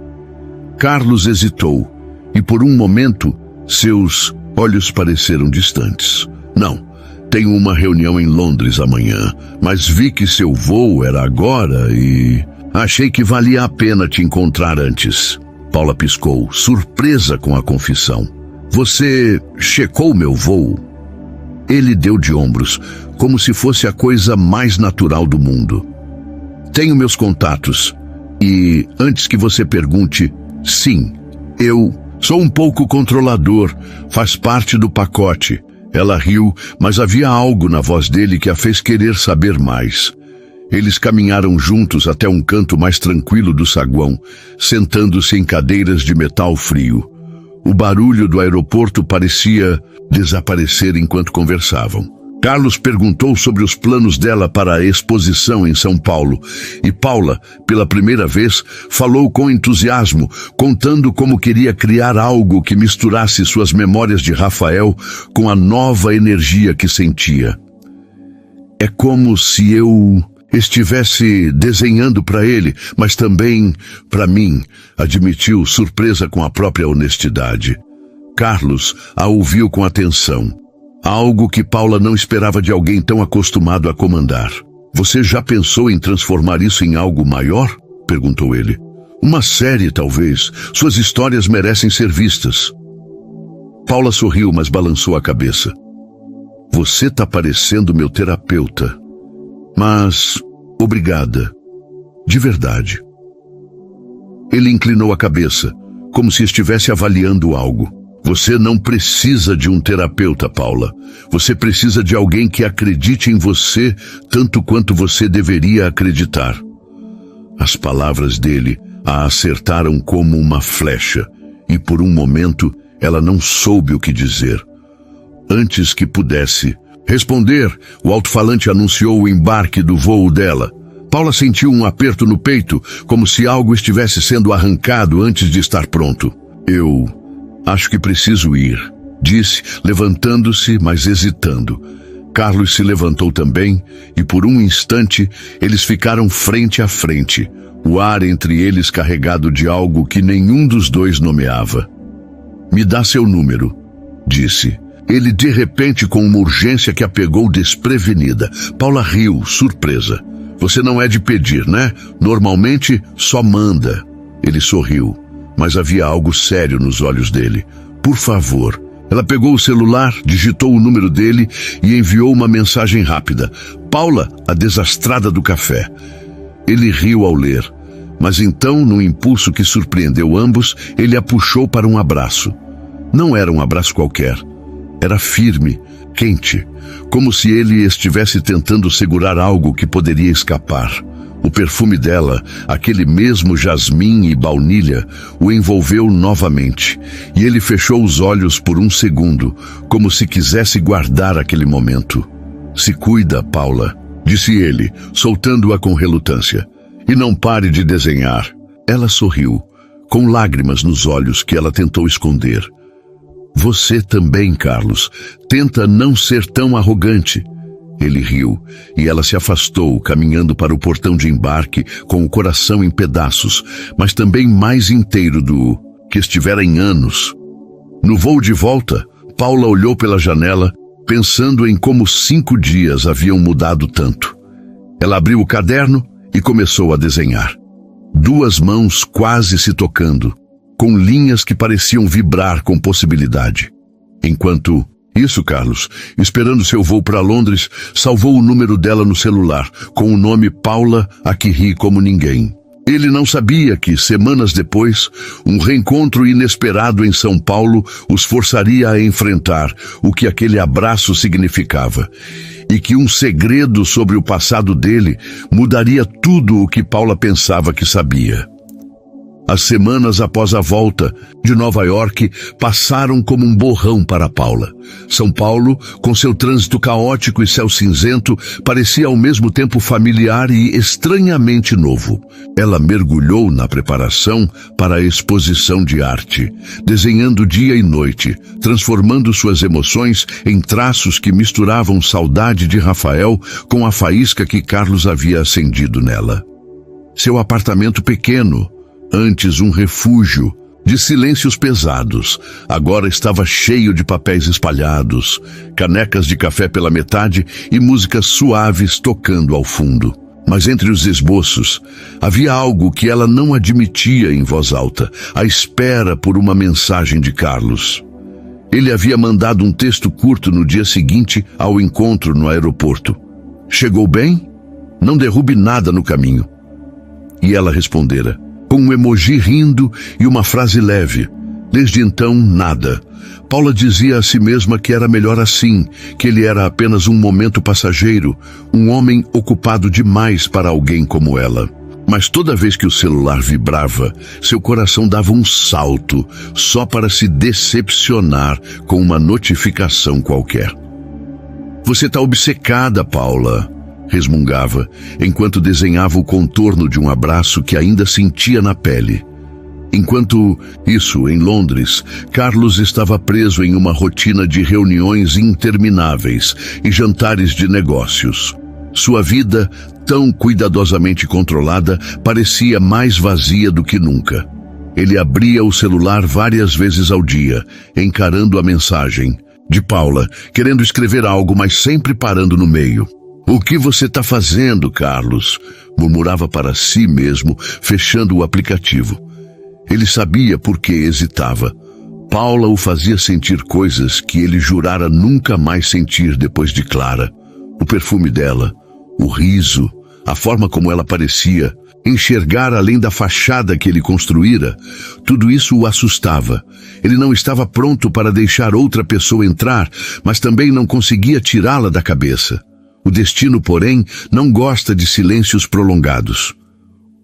Carlos hesitou, e por um momento, seus olhos pareceram distantes. "Não, tenho uma reunião em Londres amanhã, mas vi que seu voo era agora e achei que valia a pena te encontrar antes." Paula piscou, surpresa com a confissão. "Você checou meu voo?" Ele deu de ombros, como se fosse a coisa mais natural do mundo. "Tenho meus contatos. E, antes que você pergunte, sim, eu sou um pouco controlador, faz parte do pacote." Ela riu, mas havia algo na voz dele que a fez querer saber mais. Eles caminharam juntos até um canto mais tranquilo do saguão, sentando-se em cadeiras de metal frio. O barulho do aeroporto parecia desaparecer enquanto conversavam. Carlos perguntou sobre os planos dela para a exposição em São Paulo, e Paula, pela primeira vez, falou com entusiasmo, contando como queria criar algo que misturasse suas memórias de Rafael com a nova energia que sentia. "É como se eu estivesse desenhando para ele, mas também para mim", admitiu, surpresa com a própria honestidade. Carlos a ouviu com atenção. Algo que Paula não esperava de alguém tão acostumado a comandar. Você já pensou em transformar isso em algo maior? Perguntou ele. Uma série, talvez. Suas histórias merecem ser vistas. Paula sorriu, mas balançou a cabeça. Você tá parecendo meu terapeuta. Mas, obrigada. De verdade. Ele inclinou a cabeça, como se estivesse avaliando algo. Você não precisa de um terapeuta, Paula. Você precisa de alguém que acredite em você tanto quanto você deveria acreditar. As palavras dele a acertaram como uma flecha, e por um momento ela não soube o que dizer. Antes que pudesse responder, o alto-falante anunciou o embarque do voo dela. Paula sentiu um aperto no peito, como se algo estivesse sendo arrancado antes de estar pronto. Eu acho que preciso ir, disse, levantando-se, mas hesitando. Carlos se levantou também, e por um instante eles ficaram frente a frente, o ar entre eles carregado de algo que nenhum dos dois nomeava. Me dá seu número, disse. Ele de repente com uma urgência que a pegou desprevenida. Paula riu, surpresa. Você não é de pedir, né? Normalmente só manda. Ele sorriu, mas havia algo sério nos olhos dele. Por favor. Ela pegou o celular, digitou o número dele e enviou uma mensagem rápida. Paula, a desastrada do café. Ele riu ao ler, mas então, num impulso que surpreendeu ambos, ele a puxou para um abraço. Não era um abraço qualquer. Era firme, quente, como se ele estivesse tentando segurar algo que poderia escapar. O perfume dela, aquele mesmo jasmim e baunilha, o envolveu novamente, e ele fechou os olhos por um segundo, como se quisesse guardar aquele momento. Se cuida, Paula, disse ele, soltando-a com relutância. E não pare de desenhar. Ela sorriu, com lágrimas nos olhos que ela tentou esconder. Você também, Carlos. Tenta não ser tão arrogante. Ele riu, e ela se afastou, caminhando para o portão de embarque, com o coração em pedaços, mas também mais inteiro do que estivera em anos. No voo de volta, Paula olhou pela janela, pensando em como 5 dias haviam mudado tanto. Ela abriu o caderno e começou a desenhar. 2 mãos quase se tocando, com linhas que pareciam vibrar com possibilidade. Enquanto isso, Carlos, esperando seu voo para Londres, salvou o número dela no celular, com o nome Paula, a que ri como ninguém. Ele não sabia que, semanas depois, um reencontro inesperado em São Paulo os forçaria a enfrentar o que aquele abraço significava, e que um segredo sobre o passado dele mudaria tudo o que Paula pensava que sabia. As semanas após a volta de Nova York passaram como um borrão para Paula. São Paulo, com seu trânsito caótico e céu cinzento, parecia ao mesmo tempo familiar e estranhamente novo. Ela mergulhou na preparação para a exposição de arte, desenhando dia e noite, transformando suas emoções em traços que misturavam saudade de Rafael com a faísca que Carlos havia acendido nela. Seu apartamento pequeno, antes um refúgio de silêncios pesados, agora estava cheio de papéis espalhados, canecas de café pela metade e músicas suaves tocando ao fundo. Mas entre os esboços, havia algo que ela não admitia em voz alta, a espera por uma mensagem de Carlos. Ele havia mandado um texto curto no dia seguinte ao encontro no aeroporto. Chegou bem? Não derrube nada no caminho. E ela respondera, com um emoji rindo e uma frase leve. Desde então, nada. Paula dizia a si mesma que era melhor assim, que ele era apenas um momento passageiro, um homem ocupado demais para alguém como ela. Mas toda vez que o celular vibrava, seu coração dava um salto, só para se decepcionar com uma notificação qualquer. Você está obcecada, Paula, resmungava, enquanto desenhava o contorno de um abraço que ainda sentia na pele. Enquanto isso, em Londres, Carlos estava preso em uma rotina de reuniões intermináveis e jantares de negócios. Sua vida, tão cuidadosamente controlada, parecia mais vazia do que nunca. Ele abria o celular várias vezes ao dia, encarando a mensagem, de Paula, querendo escrever algo, mas sempre parando no meio. "O que você está fazendo, Carlos?", murmurava para si mesmo, fechando o aplicativo. Ele sabia por que hesitava. Paula o fazia sentir coisas que ele jurara nunca mais sentir depois de Clara. O perfume dela, o riso, a forma como ela parecia, enxergar além da fachada que ele construíra, tudo isso o assustava. Ele não estava pronto para deixar outra pessoa entrar, mas também não conseguia tirá-la da cabeça. O destino, porém, não gosta de silêncios prolongados.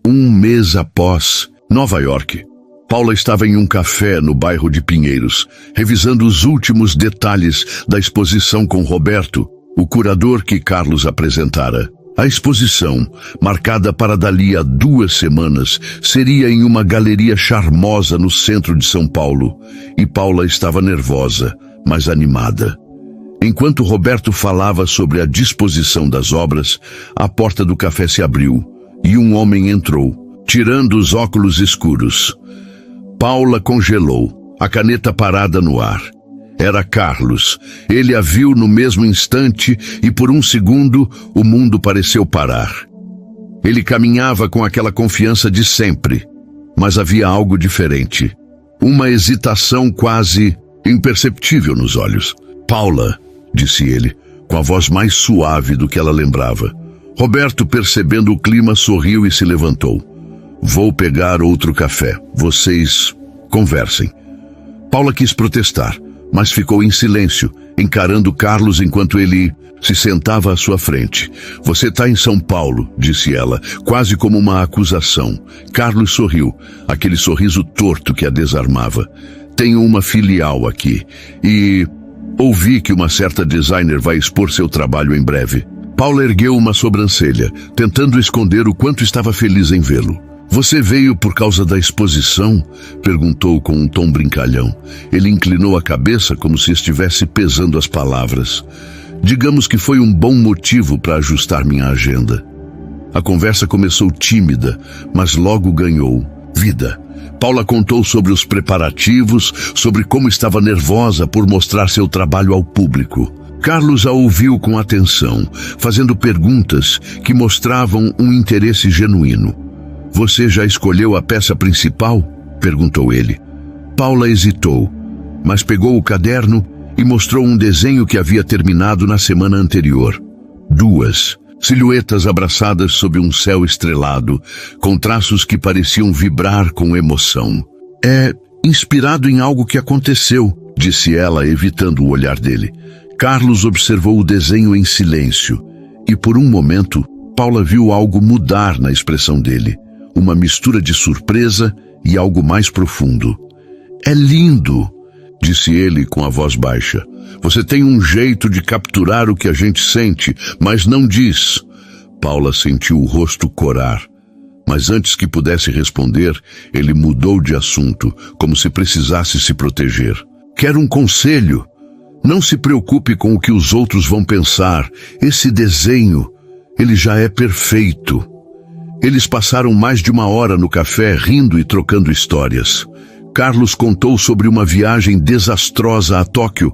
Um mês após, Nova York. Paula estava em um café no bairro de Pinheiros, revisando os últimos detalhes da exposição com Roberto, o curador que Carlos apresentara. A exposição, marcada para dali a 2 semanas, seria em uma galeria charmosa no centro de São Paulo, e Paula estava nervosa, mas animada. Enquanto Roberto falava sobre a disposição das obras, a porta do café se abriu e um homem entrou, tirando os óculos escuros. Paula congelou, a caneta parada no ar. Era Carlos. Ele a viu no mesmo instante e por um segundo o mundo pareceu parar. Ele caminhava com aquela confiança de sempre, mas havia algo diferente. Uma hesitação quase imperceptível nos olhos. "Paula", disse ele, com a voz mais suave do que ela lembrava. Roberto, percebendo o clima, sorriu e se levantou. "Vou pegar outro café. Vocês conversem." Paula quis protestar, mas ficou em silêncio, encarando Carlos enquanto ele se sentava à sua frente. "Você está em São Paulo", disse ela, quase como uma acusação. Carlos sorriu, aquele sorriso torto que a desarmava. "Tenho uma filial aqui e ouvi que uma certa designer vai expor seu trabalho em breve." Paula ergueu uma sobrancelha, tentando esconder o quanto estava feliz em vê-lo. "Você veio por causa da exposição?", perguntou com um tom brincalhão. Ele inclinou a cabeça como se estivesse pesando as palavras. "Digamos que foi um bom motivo para ajustar minha agenda." A conversa começou tímida, mas logo ganhou vida. Paula contou sobre os preparativos, sobre como estava nervosa por mostrar seu trabalho ao público. Carlos a ouviu com atenção, fazendo perguntas que mostravam um interesse genuíno. "Você já escolheu a peça principal?", perguntou ele. Paula hesitou, mas pegou o caderno e mostrou um desenho que havia terminado na semana anterior. 2 silhuetas abraçadas sob um céu estrelado, com traços que pareciam vibrar com emoção. "É inspirado em algo que aconteceu", disse ela, evitando o olhar dele. Carlos observou o desenho em silêncio, e por um momento, Paula viu algo mudar na expressão dele. Uma mistura de surpresa e algo mais profundo. "É lindo", disse ele com a voz baixa. "Você tem um jeito de capturar o que a gente sente, mas não diz." Paula sentiu o rosto corar, mas antes que pudesse responder, ele mudou de assunto, como se precisasse se proteger. "Quero um conselho. Não se preocupe com o que os outros vão pensar. Esse desenho, ele já é perfeito." Eles passaram mais de 1 hora no café, rindo e trocando histórias. Carlos contou sobre uma viagem desastrosa a Tóquio,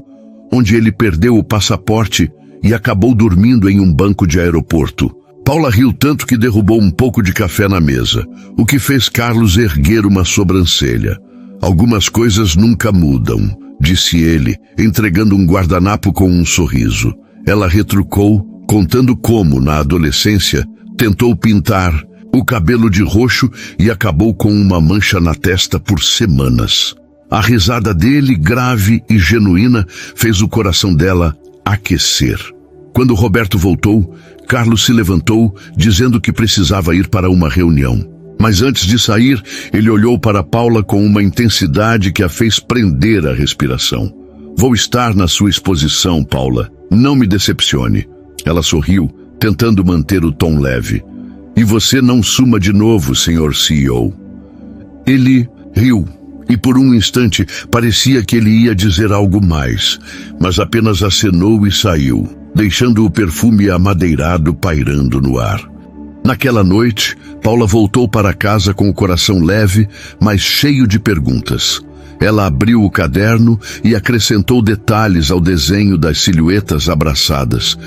onde ele perdeu o passaporte e acabou dormindo em um banco de aeroporto. Paula riu tanto que derrubou um pouco de café na mesa, o que fez Carlos erguer uma sobrancelha. "Algumas coisas nunca mudam", disse ele, entregando um guardanapo com um sorriso. Ela retrucou, contando como, na adolescência, tentou pintar o cabelo de roxo e acabou com uma mancha na testa por semanas. A risada dele, grave e genuína, fez o coração dela aquecer. Quando Roberto voltou, Carlos se levantou, dizendo que precisava ir para uma reunião. Mas antes de sair, ele olhou para Paula com uma intensidade que a fez prender a respiração. "Vou estar na sua exposição, Paula. Não me decepcione." Ela sorriu, tentando manter o tom leve. "E você não suma de novo, senhor CEO." Ele riu, e por um instante parecia que ele ia dizer algo mais, mas apenas acenou e saiu, deixando o perfume amadeirado pairando no ar. Naquela noite, Paula voltou para casa com o coração leve, mas cheio de perguntas. Ela abriu o caderno e acrescentou detalhes ao desenho das silhuetas abraçadas,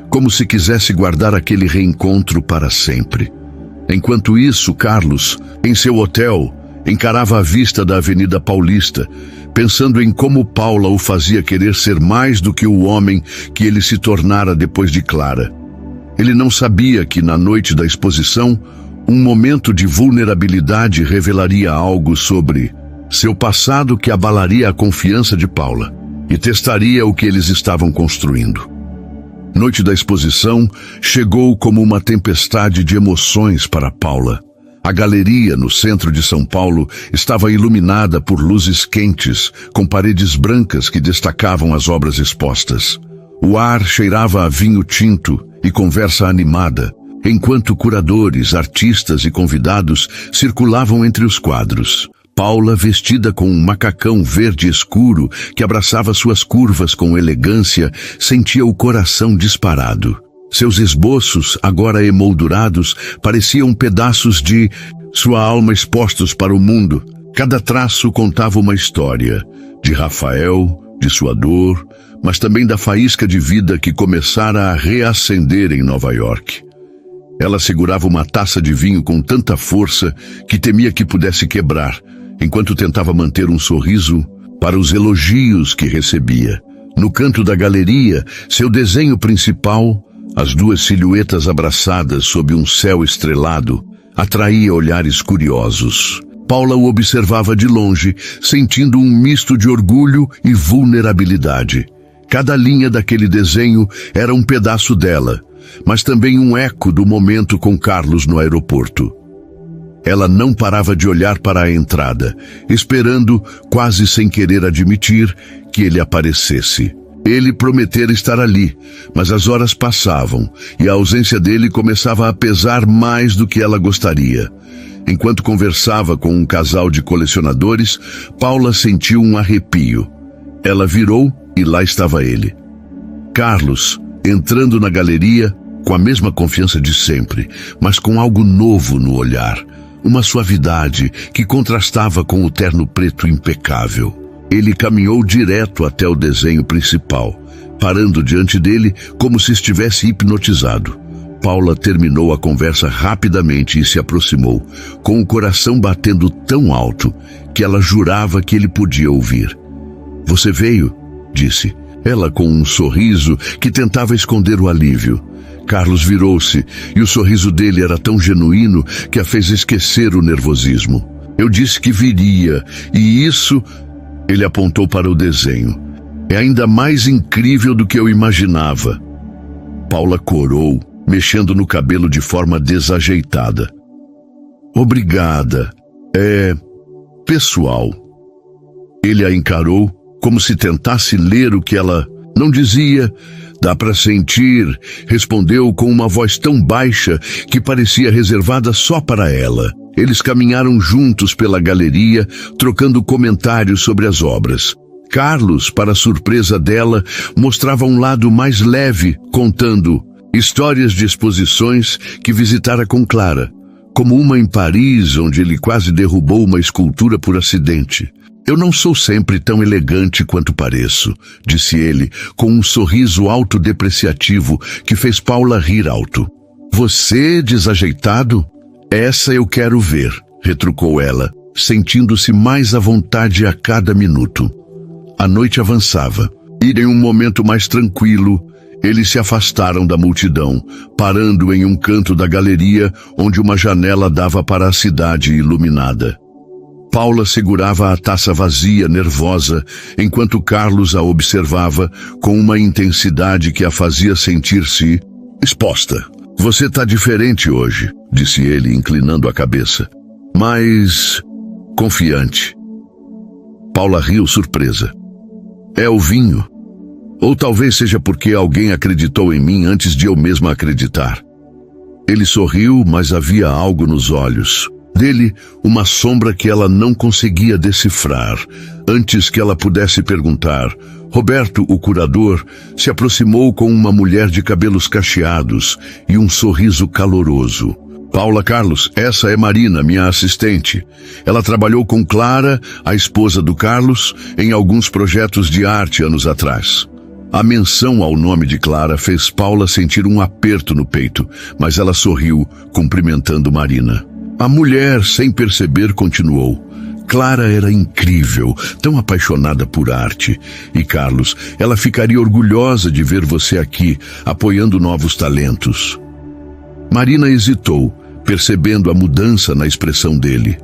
como se quisesse guardar aquele reencontro para sempre. Enquanto isso, Carlos, em seu hotel, encarava a vista da Avenida Paulista, pensando em como Paula o fazia querer ser mais do que o homem que ele se tornara depois de Clara. Ele não sabia que, na noite da exposição, um momento de vulnerabilidade revelaria algo sobre seu passado que abalaria a confiança de Paula e testaria o que eles estavam construindo. Noite da exposição chegou como uma tempestade de emoções para Paula. A galeria, no centro de São Paulo, estava iluminada por luzes quentes, com paredes brancas que destacavam as obras expostas. O ar cheirava a vinho tinto e conversa animada, enquanto curadores, artistas e convidados circulavam entre os quadros. Paula, vestida com um macacão verde escuro que abraçava suas curvas com elegância, sentia o coração disparado. Seus esboços, agora emoldurados, pareciam pedaços de sua alma expostos para o mundo. Cada traço contava uma história, de Rafael, de sua dor, mas também da faísca de vida que começara a reacender em Nova York. Ela segurava uma taça de vinho com tanta força que temia que pudesse quebrar, enquanto tentava manter um sorriso para os elogios que recebia. No canto da galeria, seu desenho principal, as duas silhuetas abraçadas sob um céu estrelado, atraía olhares curiosos. Paula o observava de longe, sentindo um misto de orgulho e vulnerabilidade. Cada linha daquele desenho era um pedaço dela, mas também um eco do momento com Carlos no aeroporto. Ela não parava de olhar para a entrada, esperando, quase sem querer admitir, que ele aparecesse. Ele prometera estar ali, mas as horas passavam e a ausência dele começava a pesar mais do que ela gostaria. Enquanto conversava com um casal de colecionadores, Paula sentiu um arrepio. Ela virou e lá estava ele. Carlos, entrando na galeria, com a mesma confiança de sempre, mas com algo novo no olhar. Uma suavidade que contrastava com o terno preto impecável. Ele caminhou direto até o desenho principal, parando diante dele como se estivesse hipnotizado. Paula terminou a conversa rapidamente e se aproximou, com o coração batendo tão alto que ela jurava que ele podia ouvir. "Você veio?", disse, ela com um sorriso que tentava esconder o alívio. Carlos virou-se e o sorriso dele era tão genuíno que a fez esquecer o nervosismo. "Eu disse que viria, e isso..." Ele apontou para o desenho. "É ainda mais incrível do que eu imaginava." Paula corou, mexendo no cabelo de forma desajeitada. "Obrigada. É pessoal." Ele a encarou como se tentasse ler o que ela não dizia. "Dá para sentir", respondeu com uma voz tão baixa que parecia reservada só para ela. Eles caminharam juntos pela galeria, trocando comentários sobre as obras. Carlos, para surpresa dela, mostrava um lado mais leve, contando histórias de exposições que visitara com Clara, como uma em Paris, onde ele quase derrubou uma escultura por acidente. "Eu não sou sempre tão elegante quanto pareço", disse ele, com um sorriso autodepreciativo que fez Paula rir alto. "Você, desajeitado? Essa eu quero ver", retrucou ela, sentindo-se mais à vontade a cada minuto. A noite avançava, e em um momento mais tranquilo, eles se afastaram da multidão, parando em um canto da galeria onde uma janela dava para a cidade iluminada. Paula segurava a taça vazia, nervosa, enquanto Carlos a observava com uma intensidade que a fazia sentir-se exposta. "Você tá diferente hoje", disse ele, inclinando a cabeça. "Mais confiante." Paula riu surpresa. "É o vinho. Ou talvez seja porque alguém acreditou em mim antes de eu mesma acreditar." Ele sorriu, mas havia algo nos olhos. Dele, uma sombra que ela não conseguia decifrar. Antes que ela pudesse perguntar, Roberto, o curador, se aproximou com uma mulher de cabelos cacheados e um sorriso caloroso. Paula, Carlos, essa é Marina, minha assistente. Ela trabalhou com Clara, a esposa do Carlos, em alguns projetos de arte anos atrás. A menção ao nome de Clara fez Paula sentir um aperto no peito, mas ela sorriu, cumprimentando Marina. A mulher, sem perceber, continuou. Clara era incrível, tão apaixonada por arte. E, Carlos, ela ficaria orgulhosa de ver você aqui, apoiando novos talentos. Marina hesitou, percebendo a mudança na expressão dele.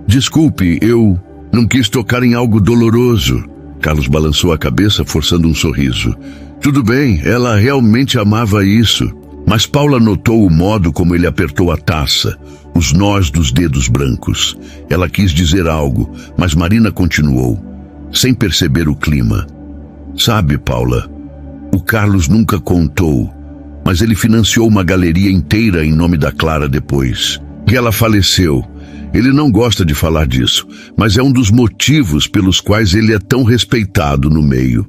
Desculpe, eu não quis tocar em algo doloroso. Carlos balançou a cabeça, forçando um sorriso. Tudo bem, ela realmente amava isso. Mas Paula notou o modo como ele apertou a taça, os nós dos dedos brancos. Ela quis dizer algo, mas Marina continuou, sem perceber o clima. Sabe, Paula, o Carlos nunca contou, mas ele financiou uma galeria inteira em nome da Clara depois. E ela faleceu. Ele não gosta de falar disso, mas é um dos motivos pelos quais ele é tão respeitado no meio.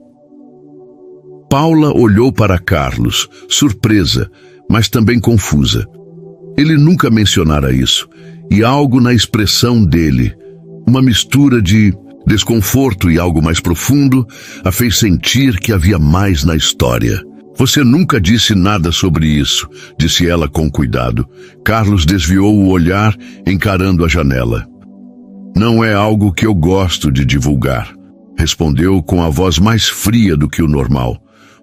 Paula olhou para Carlos, surpresa, mas também confusa. Ele nunca mencionara isso, e algo na expressão dele, uma mistura de desconforto e algo mais profundo, a fez sentir que havia mais na história. Você nunca disse nada sobre isso, disse ela com cuidado. Carlos desviou o olhar, encarando a janela. Não é algo que eu gosto de divulgar, respondeu com a voz mais fria do que o normal.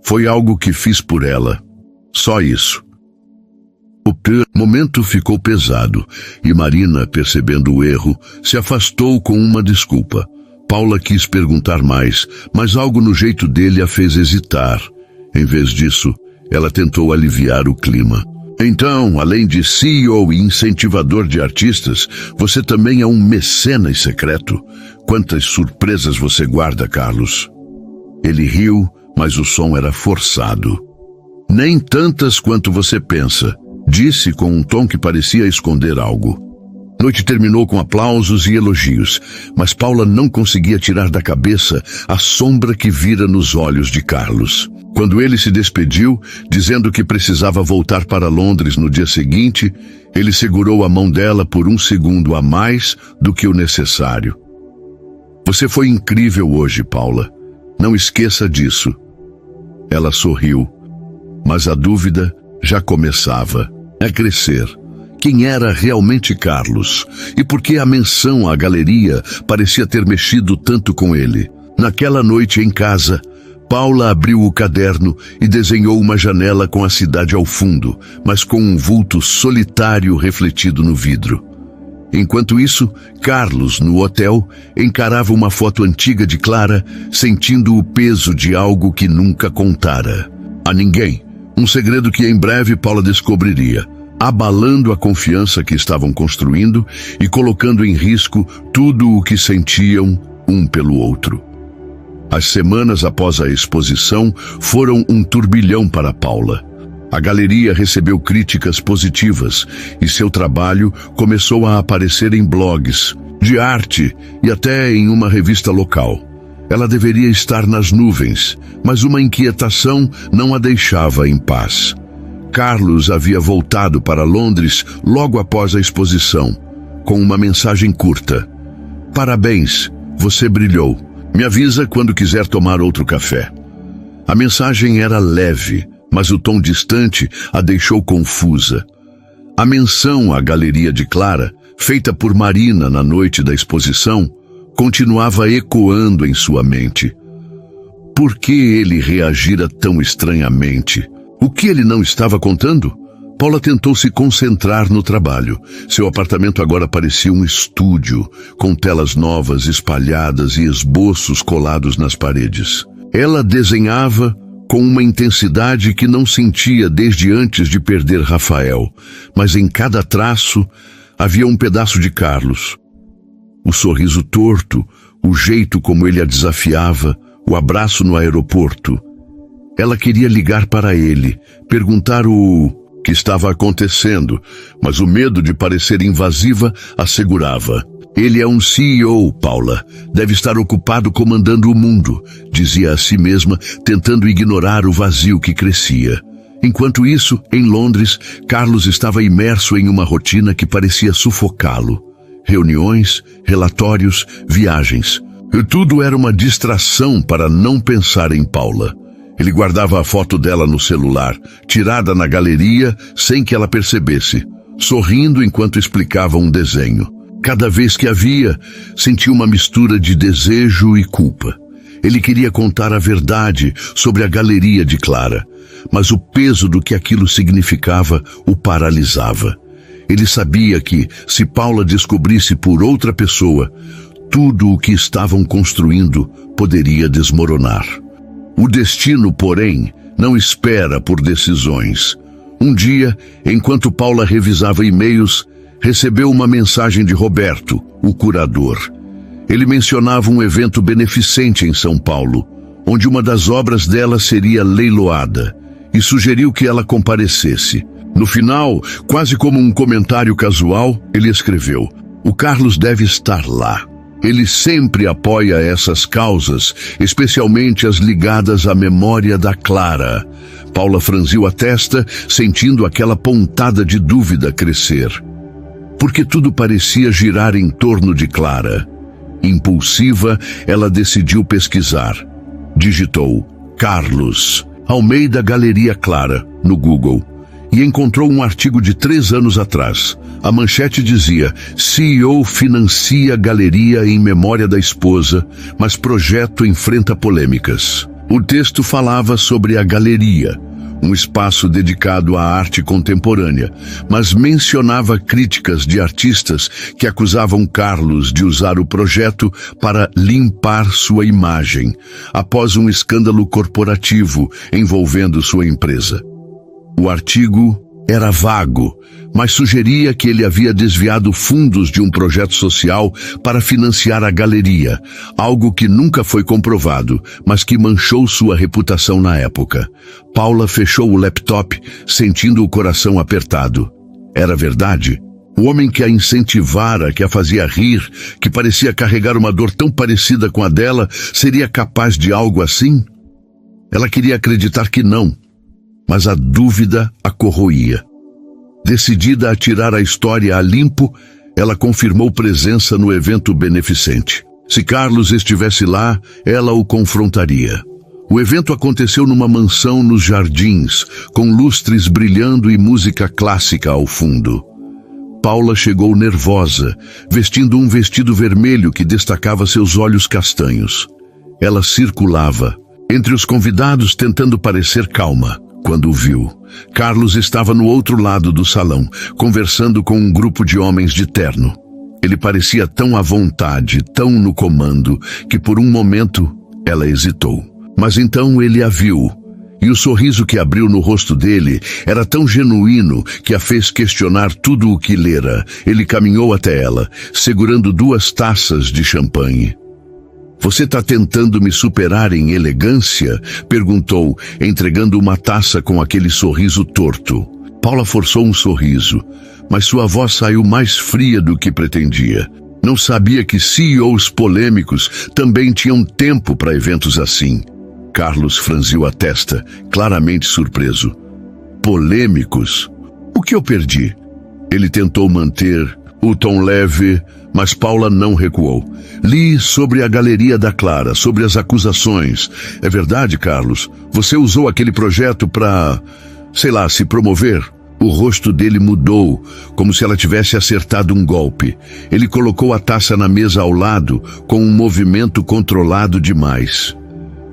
Foi algo que fiz por ela. Só isso. O momento ficou pesado, e Marina, percebendo o erro, se afastou com uma desculpa. Paula quis perguntar mais, mas algo no jeito dele a fez hesitar. Em vez disso, ela tentou aliviar o clima. Então, além de CEO e incentivador de artistas, você também é um mecenas secreto. Quantas surpresas você guarda, Carlos? Ele riu, mas o som era forçado. Nem tantas quanto você pensa, disse com um tom que parecia esconder algo. A noite terminou com aplausos e elogios, mas Paula não conseguia tirar da cabeça a sombra que vira nos olhos de Carlos. Quando ele se despediu, dizendo que precisava voltar para Londres no dia seguinte, ele segurou a mão dela por um segundo a mais do que o necessário. Você foi incrível hoje, Paula. Não esqueça disso. Ela sorriu, mas a dúvida já começava a crescer. Quem era realmente Carlos? E por que a menção à galeria parecia ter mexido tanto com ele? Naquela noite em casa, Paula abriu o caderno e desenhou uma janela com a cidade ao fundo, mas com um vulto solitário refletido no vidro. Enquanto isso, Carlos, no hotel, encarava uma foto antiga de Clara, sentindo o peso de algo que nunca contara a ninguém. Um segredo que em breve Paula descobriria, abalando a confiança que estavam construindo e colocando em risco tudo o que sentiam um pelo outro. As semanas após a exposição foram um turbilhão para Paula. A galeria recebeu críticas positivas e seu trabalho começou a aparecer em blogs, de arte e até em uma revista local. Ela deveria estar nas nuvens, mas uma inquietação não a deixava em paz. Carlos havia voltado para Londres logo após a exposição, com uma mensagem curta. Parabéns, você brilhou. Me avisa quando quiser tomar outro café. A mensagem era leve, mas o tom distante a deixou confusa. A menção à galeria de Clara, feita por Marina na noite da exposição, continuava ecoando em sua mente. Por que ele reagira tão estranhamente? O que ele não estava contando? Paula tentou se concentrar no trabalho. Seu apartamento agora parecia um estúdio, com telas novas espalhadas e esboços colados nas paredes. Ela desenhava com uma intensidade que não sentia desde antes de perder Rafael, mas em cada traço havia um pedaço de Carlos. O sorriso torto, o jeito como ele a desafiava, o abraço no aeroporto. Ela queria ligar para ele, perguntar o que estava acontecendo, mas o medo de parecer invasiva a segurava. Ele é um CEO, Paula. Deve estar ocupado comandando o mundo, dizia a si mesma, tentando ignorar o vazio que crescia. Enquanto isso, em Londres, Carlos estava imerso em uma rotina que parecia sufocá-lo. Reuniões, relatórios, viagens. E tudo era uma distração para não pensar em Paula. Ele guardava a foto dela no celular, tirada na galeria sem que ela percebesse, sorrindo enquanto explicava um desenho. Cada vez que a via, sentia uma mistura de desejo e culpa. Ele queria contar a verdade sobre a galeria de Clara, mas o peso do que aquilo significava o paralisava. Ele sabia que, se Paula descobrisse por outra pessoa, tudo o que estavam construindo poderia desmoronar. O destino, porém, não espera por decisões. Um dia, enquanto Paula revisava e-mails, recebeu uma mensagem de Roberto, o curador. Ele mencionava um evento beneficente em São Paulo, onde uma das obras dela seria leiloada, e sugeriu que ela comparecesse. No final, quase como um comentário casual, ele escreveu: "O Carlos deve estar lá. Ele sempre apoia essas causas, especialmente as ligadas à memória da Clara." Paula franziu a testa, sentindo aquela pontada de dúvida crescer. Porque tudo parecia girar em torno de Clara. Impulsiva, ela decidiu pesquisar. Digitou Carlos Almeida Galeria Clara no Google e encontrou um artigo de 3 anos atrás. A manchete dizia: CEO financia galeria em memória da esposa, mas projeto enfrenta polêmicas. O texto falava sobre a galeria, um espaço dedicado à arte contemporânea, mas mencionava críticas de artistas que acusavam Carlos de usar o projeto para limpar sua imagem, após um escândalo corporativo envolvendo sua empresa. O artigo era vago, mas sugeria que ele havia desviado fundos de um projeto social para financiar a galeria, algo que nunca foi comprovado, mas que manchou sua reputação na época. Paula fechou o laptop, sentindo o coração apertado. Era verdade? O homem que a incentivara, que a fazia rir, que parecia carregar uma dor tão parecida com a dela, seria capaz de algo assim? Ela queria acreditar que não, mas a dúvida a corroía. Decidida a tirar a história a limpo, ela confirmou presença no evento beneficente. Se Carlos estivesse lá, ela o confrontaria. O evento aconteceu numa mansão nos jardins, com lustres brilhando e música clássica ao fundo. Paula chegou nervosa, vestindo um vestido vermelho que destacava seus olhos castanhos. Ela circulava entre os convidados tentando parecer calma. Quando o viu, Carlos estava no outro lado do salão, conversando com um grupo de homens de terno. Ele parecia tão à vontade, tão no comando, que por um momento ela hesitou. Mas então ele a viu, e o sorriso que abriu no rosto dele era tão genuíno que a fez questionar tudo o que lera. Ele caminhou até ela, segurando 2 taças de champanhe. "Você está tentando me superar em elegância?" perguntou, entregando uma taça com aquele sorriso torto. Paula forçou um sorriso, mas sua voz saiu mais fria do que pretendia. Não sabia que CEOs polêmicos também tinham tempo para eventos assim. Carlos franziu a testa, claramente surpreso. "Polêmicos? O que eu perdi?" Ele tentou manter o tom leve, mas Paula não recuou. "Li sobre a galeria da Clara, sobre as acusações. É verdade, Carlos? Você usou aquele projeto para, se promover?" O rosto dele mudou, como se ela tivesse acertado um golpe. Ele colocou a taça na mesa ao lado, com um movimento controlado demais.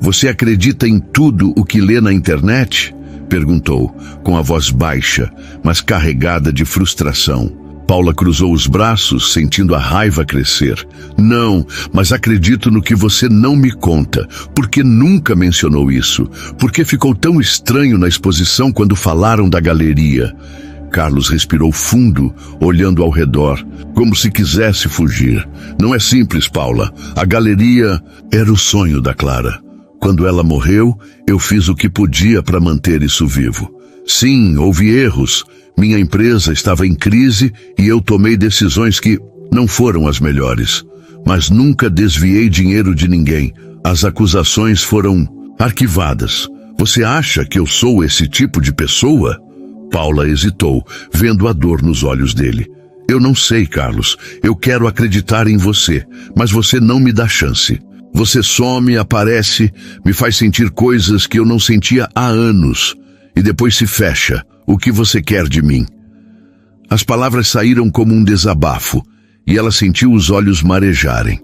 "Você acredita em tudo o que lê na internet?" perguntou, com a voz baixa, mas carregada de frustração. Paula cruzou os braços, sentindo a raiva crescer. "Não, mas acredito no que você não me conta. Por que nunca mencionou isso? Por que ficou tão estranho na exposição quando falaram da galeria?" Carlos respirou fundo, olhando ao redor, como se quisesse fugir. "Não é simples, Paula. A galeria era o sonho da Clara. Quando ela morreu, eu fiz o que podia para manter isso vivo. Sim, houve erros. Minha empresa estava em crise e eu tomei decisões que não foram as melhores. Mas nunca desviei dinheiro de ninguém. As acusações foram arquivadas. Você acha que eu sou esse tipo de pessoa? Paula hesitou, vendo a dor nos olhos dele. Eu não sei, Carlos. Eu quero acreditar em você, mas você não me dá chance. Você some, aparece, me faz sentir coisas que eu não sentia há anos, e depois se fecha. O que você quer de mim? As palavras saíram como um desabafo, e ela sentiu os olhos marejarem.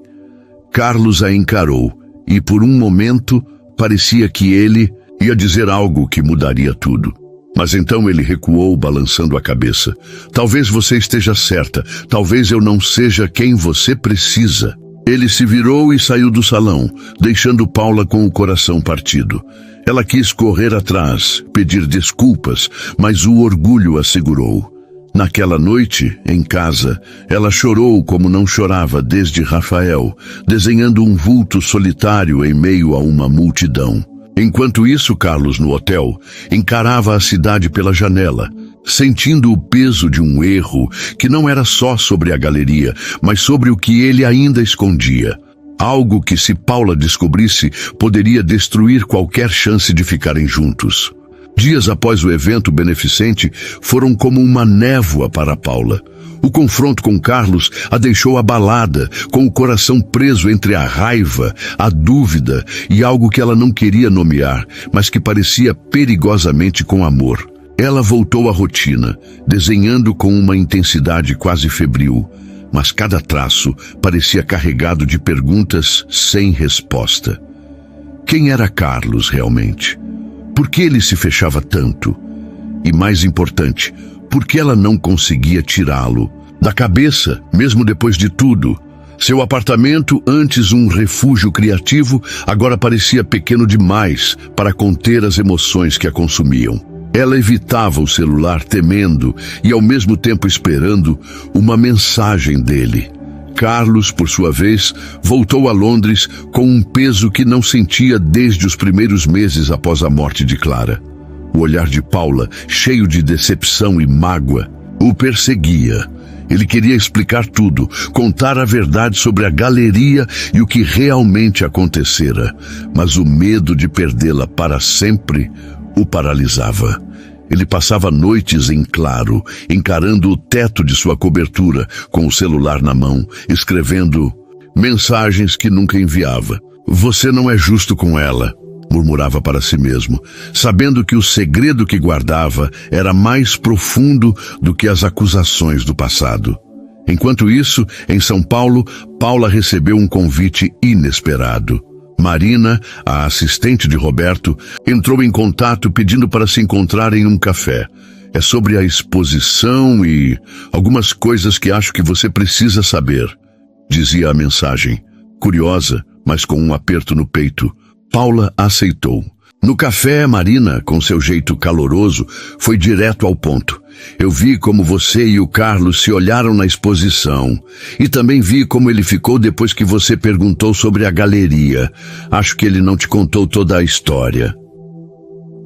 Carlos a encarou, e por um momento parecia que ele ia dizer algo que mudaria tudo. Mas então ele recuou, balançando a cabeça. Talvez você esteja certa, talvez eu não seja quem você precisa. Ele se virou e saiu do salão, deixando Paula com o coração partido. Ela quis correr atrás, pedir desculpas, mas o orgulho a segurou. Naquela noite, em casa, ela chorou como não chorava desde Rafael, desenhando um vulto solitário em meio a uma multidão. Enquanto isso, Carlos, no hotel, encarava a cidade pela janela, sentindo o peso de um erro que não era só sobre a galeria, mas sobre o que ele ainda escondia. Algo que, se Paula descobrisse, poderia destruir qualquer chance de ficarem juntos. Dias após o evento beneficente, foram como uma névoa para Paula. O confronto com Carlos a deixou abalada, com o coração preso entre a raiva, a dúvida e algo que ela não queria nomear, mas que parecia perigosamente com amor. Ela voltou à rotina, desenhando com uma intensidade quase febril, mas cada traço parecia carregado de perguntas sem resposta. Quem era Carlos realmente? Por que ele se fechava tanto? E mais importante, por que ela não conseguia tirá-lo da cabeça, mesmo depois de tudo? Seu apartamento, antes um refúgio criativo, agora parecia pequeno demais para conter as emoções que a consumiam. Ela evitava o celular, temendo e ao mesmo tempo esperando uma mensagem dele. Carlos, por sua vez, voltou a Londres com um peso que não sentia desde os primeiros meses após a morte de Clara. O olhar de Paula, cheio de decepção e mágoa, o perseguia. Ele queria explicar tudo, contar a verdade sobre a galeria e o que realmente acontecera, mas o medo de perdê-la para sempre o paralisava. Ele passava noites em claro, encarando o teto de sua cobertura, com o celular na mão, escrevendo mensagens que nunca enviava. Você não é justo com ela, murmurava para si mesmo, sabendo que o segredo que guardava era mais profundo do que as acusações do passado. Enquanto isso, em São Paulo, Paula recebeu um convite inesperado. Marina, a assistente de Roberto, entrou em contato pedindo para se encontrar em um café. É sobre a exposição e algumas coisas que acho que você precisa saber, dizia a mensagem. Curiosa, mas com um aperto no peito, Paula aceitou. No café, Marina, com seu jeito caloroso, foi direto ao ponto. Eu vi como você e o Carlos se olharam na exposição. E também vi como ele ficou depois que você perguntou sobre a galeria. Acho que ele não te contou toda a história.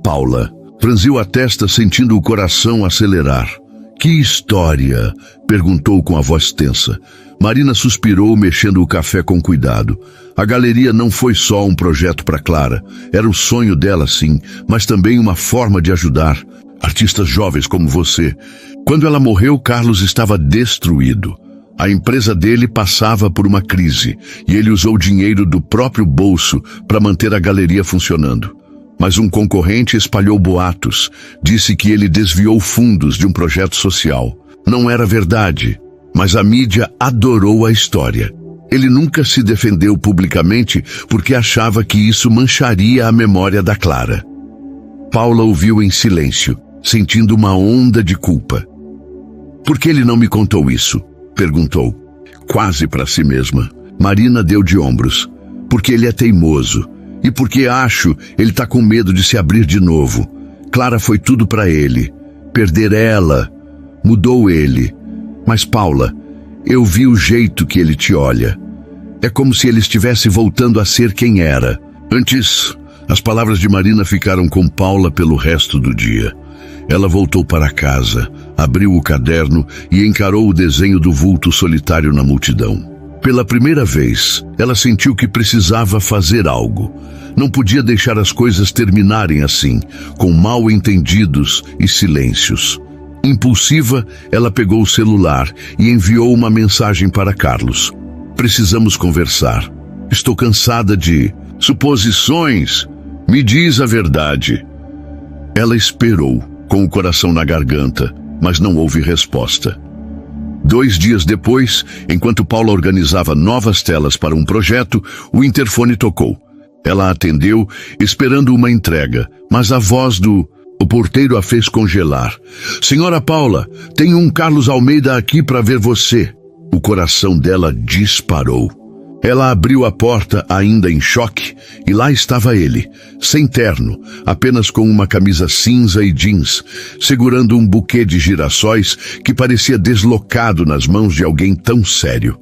Paula franziu a testa, sentindo o coração acelerar. Que história? Perguntou com a voz tensa. Marina suspirou, mexendo o café com cuidado. A galeria não foi só um projeto para Clara. Era o sonho dela, sim, mas também uma forma de ajudar artistas jovens como você. Quando ela morreu, Carlos estava destruído. A empresa dele passava por uma crise e ele usou o dinheiro do próprio bolso para manter a galeria funcionando. Mas um concorrente espalhou boatos, disse que ele desviou fundos de um projeto social. Não era verdade, mas a mídia adorou a história. Ele nunca se defendeu publicamente porque achava que isso mancharia a memória da Clara. Paula ouviu em silêncio, sentindo uma onda de culpa. Por que ele não me contou isso? Perguntou, quase para si mesma. Marina deu de ombros. Porque ele é teimoso. E porque acho ele está com medo de se abrir de novo. Clara foi tudo para ele. Perder ela mudou ele. Mas Paula, eu vi o jeito que ele te olha. É como se ele estivesse voltando a ser quem era. Antes, as palavras de Marina ficaram com Paula pelo resto do dia. Ela voltou para casa, abriu o caderno e encarou o desenho do vulto solitário na multidão. Pela primeira vez, ela sentiu que precisava fazer algo. Não podia deixar as coisas terminarem assim, com mal-entendidos e silêncios. Impulsiva, ela pegou o celular e enviou uma mensagem para Carlos. Precisamos conversar. Estou cansada de suposições. Me diz a verdade. Ela esperou, com o coração na garganta, mas não houve resposta. 2 dias depois, enquanto Paula organizava novas telas para um projeto, o interfone tocou. Ela atendeu, esperando uma entrega, mas a voz do porteiro a fez congelar. Senhora Paula, tem um Carlos Almeida aqui para ver você. O coração dela disparou. Ela abriu a porta ainda em choque e lá estava ele, sem terno, apenas com uma camisa cinza e jeans, segurando um buquê de girassóis que parecia deslocado nas mãos de alguém tão sério.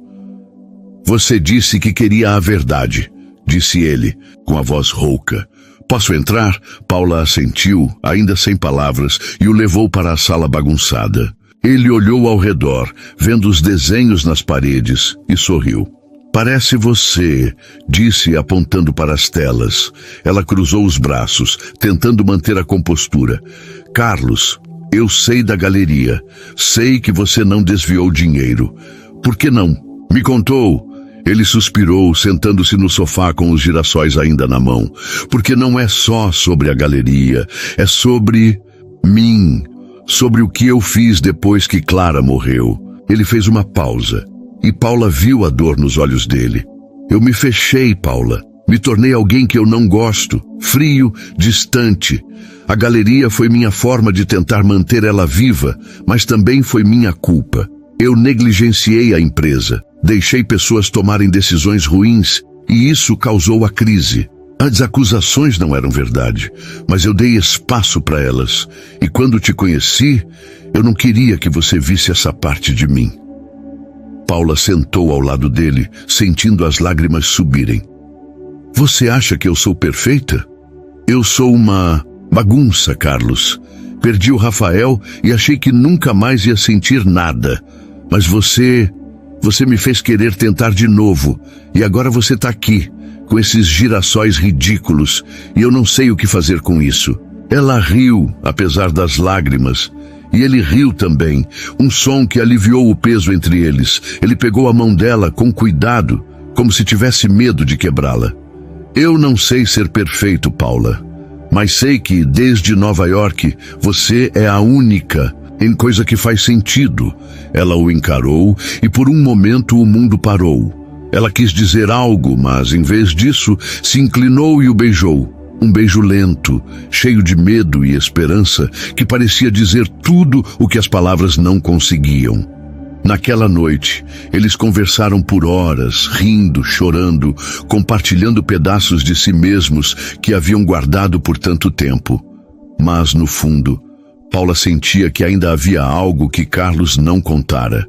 Você disse que queria a verdade, disse ele, com a voz rouca. Posso entrar? Paula assentiu, ainda sem palavras, e o levou para a sala bagunçada. Ele olhou ao redor, vendo os desenhos nas paredes, e sorriu. Parece você, disse apontando para as telas. Ela cruzou os braços, tentando manter a compostura. Carlos, eu sei da galeria. Sei que você não desviou dinheiro. Por que não? Me contou. Ele suspirou, sentando-se no sofá com os girassóis ainda na mão. Porque não é só sobre a galeria, é sobre mim, sobre o que eu fiz depois que Clara morreu. Ele fez uma pausa. E Paula viu a dor nos olhos dele. Eu me fechei, Paula. Me tornei alguém que eu não gosto. Frio, distante. A galeria foi minha forma de tentar manter ela viva, mas também foi minha culpa. Eu negligenciei a empresa. Deixei pessoas tomarem decisões ruins e isso causou a crise. As acusações não eram verdade, mas eu dei espaço para elas. E quando te conheci, eu não queria que você visse essa parte de mim. Paula sentou ao lado dele, sentindo as lágrimas subirem. Você acha que eu sou perfeita? Eu sou uma bagunça, Carlos. Perdi o Rafael e achei que nunca mais ia sentir nada. Mas você me fez querer tentar de novo. E agora você está aqui, com esses girassóis ridículos, e eu não sei o que fazer com isso. Ela riu, apesar das lágrimas. E ele riu também, um som que aliviou o peso entre eles. Ele pegou a mão dela com cuidado, como se tivesse medo de quebrá-la. Eu não sei ser perfeito, Paula, mas sei que, desde Nova York, você é a única em coisa que faz sentido. Ela o encarou e por um momento o mundo parou. Ela quis dizer algo, mas em vez disso, se inclinou e o beijou. Um beijo lento, cheio de medo e esperança, que parecia dizer tudo o que as palavras não conseguiam. Naquela noite, eles conversaram por horas, rindo, chorando, compartilhando pedaços de si mesmos que haviam guardado por tanto tempo. Mas, no fundo, Paula sentia que ainda havia algo que Carlos não contara.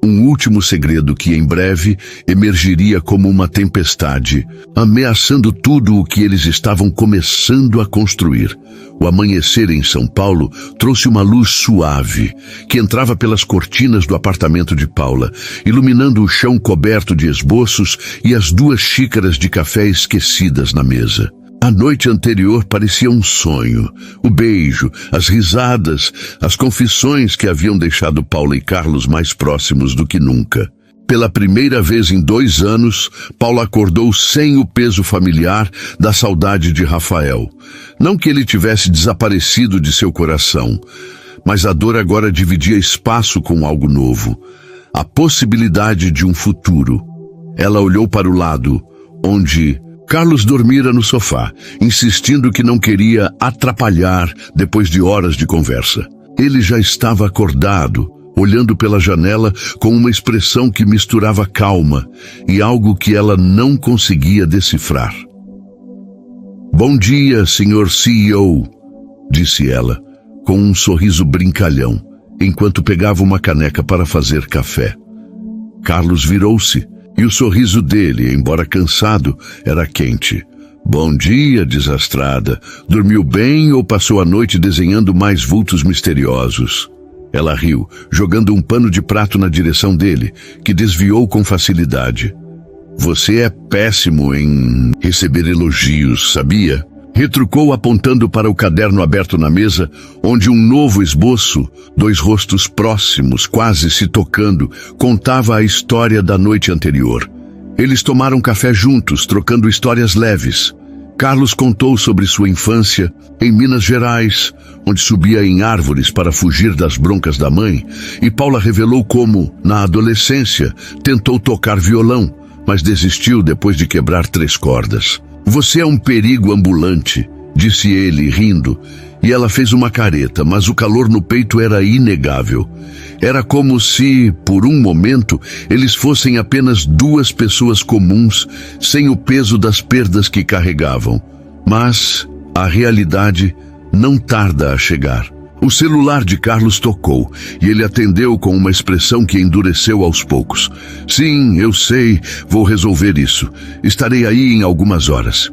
Um último segredo que em breve emergiria como uma tempestade, ameaçando tudo o que eles estavam começando a construir. O amanhecer em São Paulo trouxe uma luz suave, que entrava pelas cortinas do apartamento de Paula, iluminando o chão coberto de esboços e as 2 xícaras de café esquecidas na mesa. A noite anterior parecia um sonho. O beijo, as risadas, as confissões que haviam deixado Paula e Carlos mais próximos do que nunca. Pela primeira vez em 2 anos, Paula acordou sem o peso familiar da saudade de Rafael. Não que ele tivesse desaparecido de seu coração, mas a dor agora dividia espaço com algo novo. A possibilidade de um futuro. Ela olhou para o lado, onde Carlos dormira no sofá, insistindo que não queria atrapalhar depois de horas de conversa. Ele já estava acordado, olhando pela janela com uma expressão que misturava calma e algo que ela não conseguia decifrar. Bom dia, senhor CEO, disse ela, com um sorriso brincalhão, enquanto pegava uma caneca para fazer café. Carlos virou-se. E o sorriso dele, embora cansado, era quente. Bom dia, desastrada. Dormiu bem ou passou a noite desenhando mais vultos misteriosos? Ela riu, jogando um pano de prato na direção dele, que desviou com facilidade. Você é péssimo em receber elogios, sabia? Retrucou apontando para o caderno aberto na mesa, onde um novo esboço, 2 rostos próximos, quase se tocando, contava a história da noite anterior. Eles tomaram café juntos, trocando histórias leves. Carlos contou sobre sua infância em Minas Gerais, onde subia em árvores para fugir das broncas da mãe, e Paula revelou como, na adolescência, tentou tocar violão, mas desistiu depois de quebrar 3 cordas. Você é um perigo ambulante, disse ele, rindo, e ela fez uma careta, mas o calor no peito era inegável. Era como se, por um momento, eles fossem apenas 2 pessoas comuns, sem o peso das perdas que carregavam. Mas a realidade não tarda a chegar. O celular de Carlos tocou, e ele atendeu com uma expressão que endureceu aos poucos. Sim, eu sei, vou resolver isso. Estarei aí em algumas horas.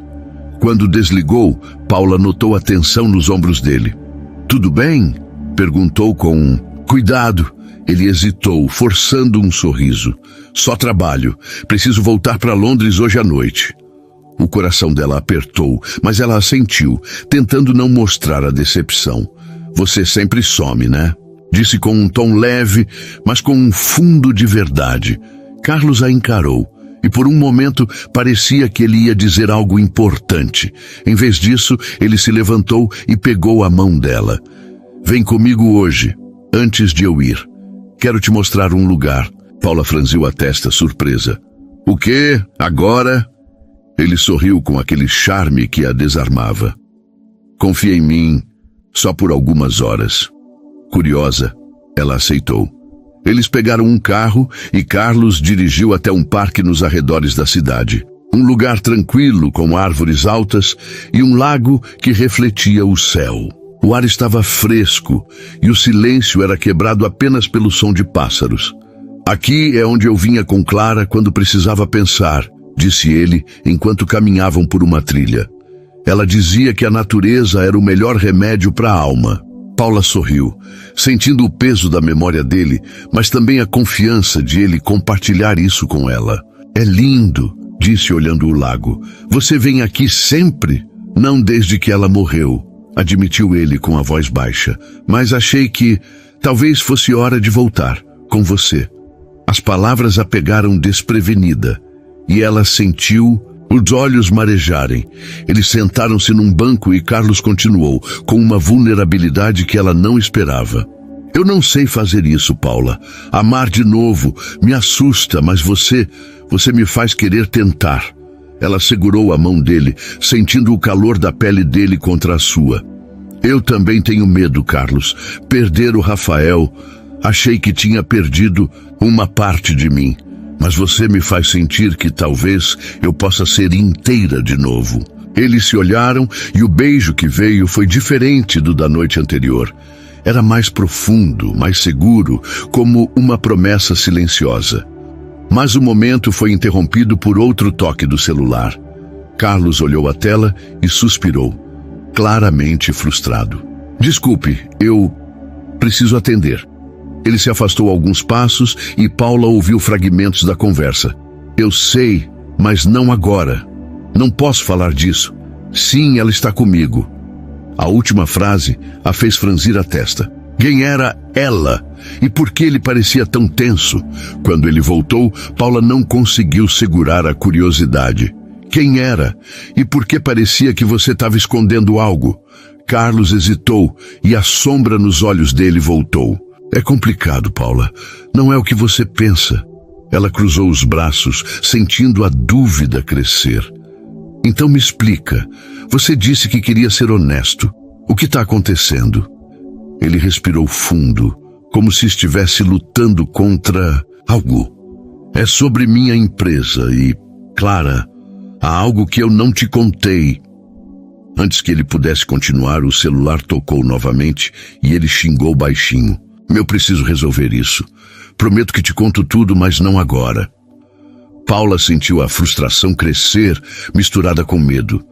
Quando desligou, Paula notou a tensão nos ombros dele. Tudo bem? Perguntou com cuidado. Ele hesitou, forçando um sorriso. Só trabalho. Preciso voltar para Londres hoje à noite. O coração dela apertou, mas ela assentiu, tentando não mostrar a decepção. Você sempre some, né? Disse com um tom leve, mas com um fundo de verdade. Carlos a encarou, e por um momento parecia que ele ia dizer algo importante. Em vez disso, ele se levantou e pegou a mão dela. Vem comigo hoje, antes de eu ir. Quero te mostrar um lugar. Paula franziu a testa, surpresa. O quê? Agora? Ele sorriu com aquele charme que a desarmava. Confia em mim. Só por algumas horas. Curiosa, ela aceitou. Eles pegaram um carro e Carlos dirigiu até um parque nos arredores da cidade. Um lugar tranquilo, com árvores altas e um lago que refletia o céu. O ar estava fresco e o silêncio era quebrado apenas pelo som de pássaros. Aqui é onde eu vinha com Clara quando precisava pensar, disse ele enquanto caminhavam por uma trilha. Ela dizia que a natureza era o melhor remédio para a alma. Paula sorriu, sentindo o peso da memória dele, mas também a confiança de ele compartilhar isso com ela. É lindo, disse olhando o lago. Você vem aqui sempre? Não desde que ela morreu, admitiu ele com a voz baixa. Mas achei que talvez fosse hora de voltar, com você. As palavras a pegaram desprevenida, e ela sentiu os olhos marejarem. Eles sentaram-se num banco e Carlos continuou, com uma vulnerabilidade que ela não esperava. Eu não sei fazer isso, Paula. Amar de novo me assusta, mas você me faz querer tentar. Ela segurou a mão dele, sentindo o calor da pele dele contra a sua. Eu também tenho medo, Carlos. Perder o Rafael. Achei que tinha perdido uma parte de mim. Mas você me faz sentir que talvez eu possa ser inteira de novo. Eles se olharam e o beijo que veio foi diferente do da noite anterior. Era mais profundo, mais seguro, como uma promessa silenciosa. Mas o momento foi interrompido por outro toque do celular. Carlos olhou a tela e suspirou, claramente frustrado. Desculpe, eu preciso atender. Ele se afastou alguns passos e Paula ouviu fragmentos da conversa. Eu sei, mas não agora. Não posso falar disso. Sim, ela está comigo. A última frase a fez franzir a testa. Quem era ela? E por que ele parecia tão tenso? Quando ele voltou, Paula não conseguiu segurar a curiosidade. Quem era? E por que parecia que você estava escondendo algo? Carlos hesitou e a sombra nos olhos dele voltou. É complicado, Paula. Não é o que você pensa. Ela cruzou os braços, sentindo a dúvida crescer. Então me explica. Você disse que queria ser honesto. O que está acontecendo? Ele respirou fundo, como se estivesse lutando contra algo. É sobre minha empresa e, Clara, há algo que eu não te contei. Antes que ele pudesse continuar, o celular tocou novamente e ele xingou baixinho. Eu preciso resolver isso. Prometo que te conto tudo, mas não agora. Paula sentiu a frustração crescer, misturada com medo.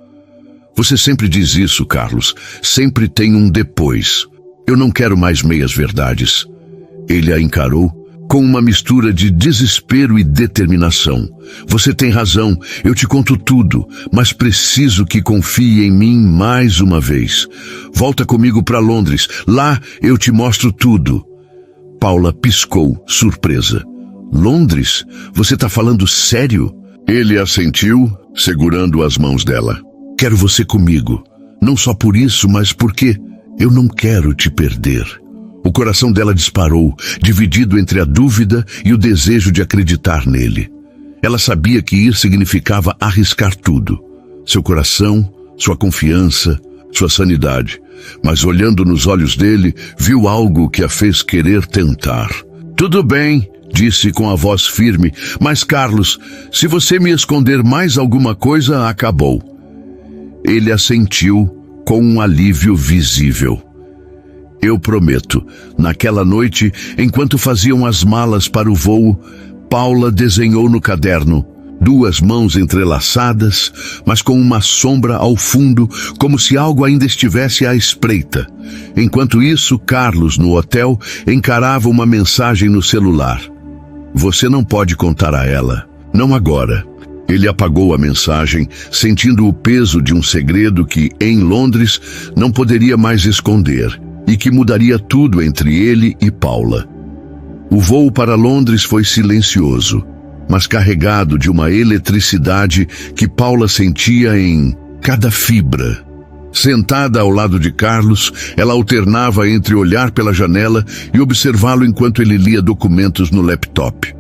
Você sempre diz isso, Carlos. Sempre tem um depois. Eu não quero mais meias verdades. Ele a encarou, com uma mistura de desespero e determinação. Você tem razão, eu te conto tudo, mas preciso que confie em mim mais uma vez. Volta comigo para Londres, lá eu te mostro tudo. Paula piscou, surpresa. Londres? Você está falando sério? Ele assentiu, segurando as mãos dela. Quero você comigo. Não só por isso, mas porque eu não quero te perder. O coração dela disparou, dividido entre a dúvida e o desejo de acreditar nele. Ela sabia que ir significava arriscar tudo. Seu coração, sua confiança, sua sanidade. Mas olhando nos olhos dele, viu algo que a fez querer tentar. Tudo bem, disse com a voz firme, mas Carlos, se você me esconder mais alguma coisa, acabou. Ele assentiu com um alívio visível. Eu prometo. Naquela noite, enquanto faziam as malas para o voo, Paula desenhou no caderno 2 mãos entrelaçadas, mas com uma sombra ao fundo, como se algo ainda estivesse à espreita. Enquanto isso, Carlos, no hotel, encarava uma mensagem no celular. Você não pode contar a ela. Não agora. Ele apagou a mensagem, sentindo o peso de um segredo que, em Londres, não poderia mais esconder, e que mudaria tudo entre ele e Paula. O voo para Londres foi silencioso, mas carregado de uma eletricidade que Paula sentia em cada fibra. Sentada ao lado de Carlos, ela alternava entre olhar pela janela e observá-lo enquanto ele lia documentos no laptop.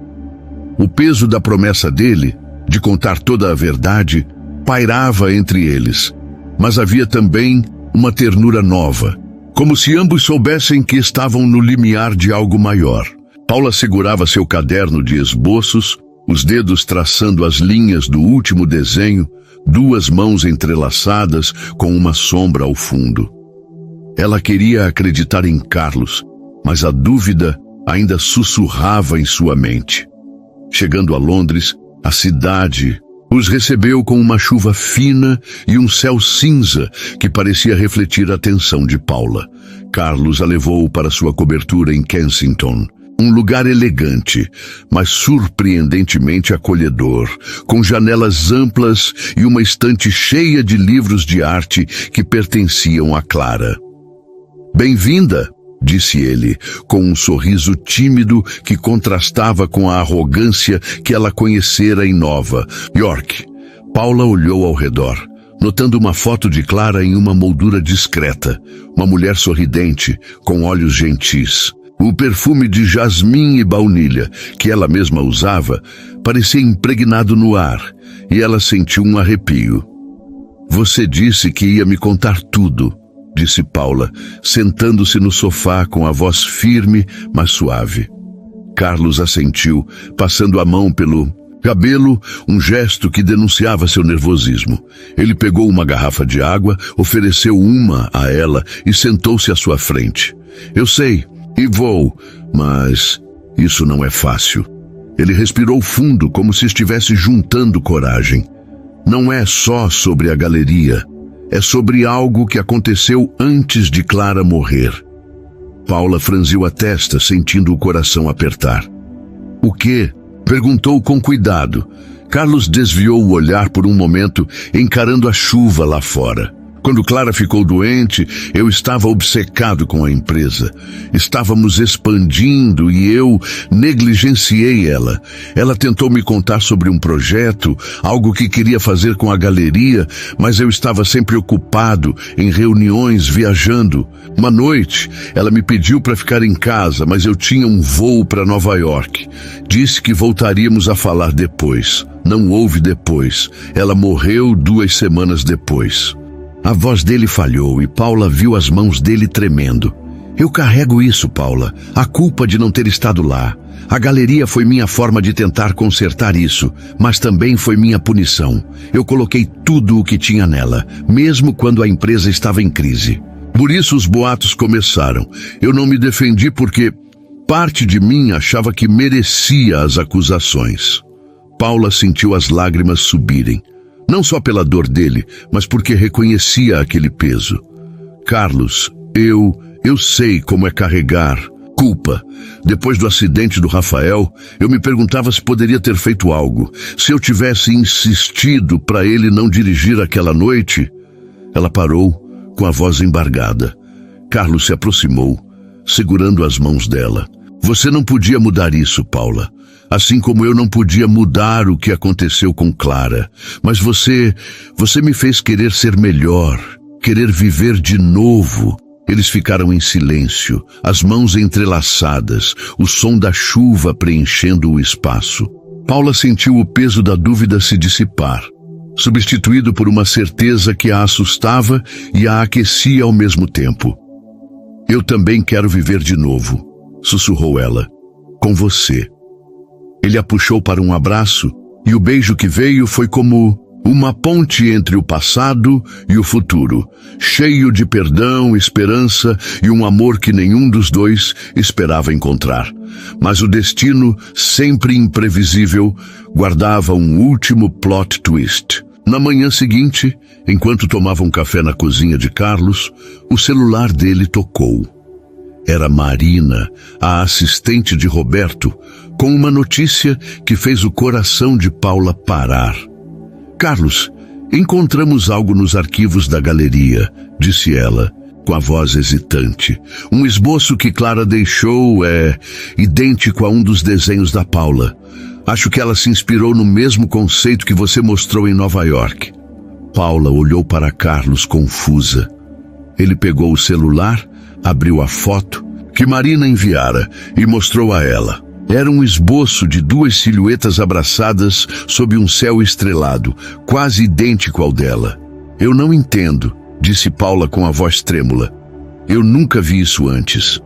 O peso da promessa dele, de contar toda a verdade, pairava entre eles, mas havia também uma ternura nova, como se ambos soubessem que estavam no limiar de algo maior. Paula segurava seu caderno de esboços, os dedos traçando as linhas do último desenho, 2 mãos entrelaçadas com uma sombra ao fundo. Ela queria acreditar em Carlos, mas a dúvida ainda sussurrava em sua mente. Chegando a Londres, a cidade os recebeu com uma chuva fina e um céu cinza que parecia refletir a atenção de Paula. Carlos a levou para sua cobertura em Kensington, um lugar elegante, mas surpreendentemente acolhedor, com janelas amplas e uma estante cheia de livros de arte que pertenciam a Clara. Bem-vinda, disse ele, com um sorriso tímido que contrastava com a arrogância que ela conhecera em Nova York. Paula olhou ao redor, notando uma foto de Clara em uma moldura discreta, uma mulher sorridente, com olhos gentis. O perfume de jasmim e baunilha, que ela mesma usava, parecia impregnado no ar, e ela sentiu um arrepio. Você disse que ia me contar tudo, disse Paula, sentando-se no sofá com a voz firme, mas suave. Carlos assentiu, passando a mão pelo cabelo, um gesto que denunciava seu nervosismo. Ele pegou uma garrafa de água, ofereceu uma a ela e sentou-se à sua frente. Eu sei, e vou, mas isso não é fácil. Ele respirou fundo, como se estivesse juntando coragem. Não é só sobre a galeria. É sobre algo que aconteceu antes de Clara morrer. Paula franziu a testa, sentindo o coração apertar. O quê? Perguntou com cuidado. Carlos desviou o olhar por um momento, encarando a chuva lá fora. Quando Clara ficou doente, eu estava obcecado com a empresa. Estávamos expandindo e eu negligenciei ela. Ela tentou me contar sobre um projeto, algo que queria fazer com a galeria, mas eu estava sempre ocupado, em reuniões, viajando. Uma noite, ela me pediu para ficar em casa, mas eu tinha um voo para Nova York. Disse que voltaríamos a falar depois. Não houve depois. Ela morreu 2 semanas depois. A voz dele falhou e Paula viu as mãos dele tremendo. Eu carrego isso, Paula, a culpa de não ter estado lá. A galeria foi minha forma de tentar consertar isso, mas também foi minha punição. Eu coloquei tudo o que tinha nela, mesmo quando a empresa estava em crise. Por isso os boatos começaram. Eu não me defendi porque parte de mim achava que merecia as acusações. Paula sentiu as lágrimas subirem. Não só pela dor dele, mas porque reconhecia aquele peso. Carlos, eu sei como é carregar, Culpa. Depois do acidente do Rafael, eu me perguntava se poderia ter feito algo. Se eu tivesse insistido para ele não dirigir aquela noite... Ela parou, com a voz embargada. Carlos se aproximou, segurando as mãos dela. Você não podia mudar isso, Paula. Assim como eu não podia mudar o que aconteceu com Clara. Mas você me fez querer ser melhor, querer viver de novo. Eles ficaram em silêncio, as mãos entrelaçadas, o som da chuva preenchendo o espaço. Paula sentiu o peso da dúvida se dissipar, substituído por uma certeza que a assustava e a aquecia ao mesmo tempo. Eu também quero viver de novo, sussurrou ela, com você. Ele a puxou para um abraço, e o beijo que veio foi como uma ponte entre o passado e o futuro, cheio de perdão, esperança e um amor que nenhum dos dois esperava encontrar. Mas o destino, sempre imprevisível, guardava um último plot twist. Na manhã seguinte, enquanto tomavam café na cozinha de Carlos, o celular dele tocou. Era Marina, a assistente de Roberto, com uma notícia que fez o coração de Paula parar. Carlos, encontramos algo nos arquivos da galeria, disse ela, com a voz hesitante. Um esboço que Clara deixou é idêntico a um dos desenhos da Paula. Acho que ela se inspirou no mesmo conceito que você mostrou em Nova York. Paula olhou para Carlos confusa. Ele pegou o celular, abriu a foto que Marina enviara e mostrou a ela. Era um esboço de duas silhuetas abraçadas sob um céu estrelado, quase idêntico ao dela. Eu não entendo, disse Paula com a voz trêmula. Eu nunca vi isso antes.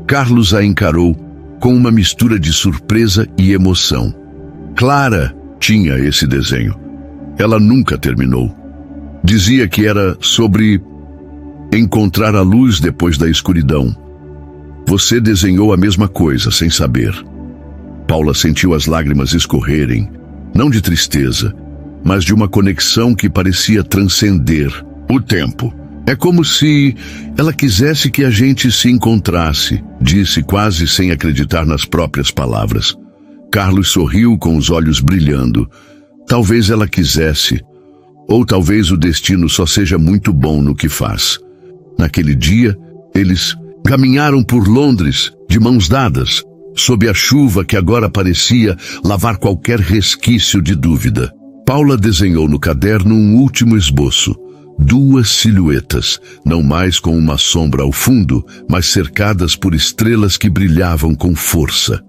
Carlos a encarou com uma mistura de surpresa e emoção. Clara tinha esse desenho. Ela nunca terminou. Dizia que era sobre encontrar a luz depois da escuridão. Você desenhou a mesma coisa, sem saber. Paula sentiu as lágrimas escorrerem, não de tristeza, mas de uma conexão que parecia transcender o tempo. É como se ela quisesse que a gente se encontrasse, disse quase sem acreditar nas próprias palavras. Carlos sorriu com os olhos brilhando. Talvez ela quisesse, ou talvez o destino só seja muito bom no que faz. Naquele dia, eles caminharam por Londres, de mãos dadas, sob a chuva que agora parecia lavar qualquer resquício de dúvida. Paula desenhou no caderno um último esboço. Duas silhuetas, não mais com uma sombra ao fundo, mas cercadas por estrelas que brilhavam com força.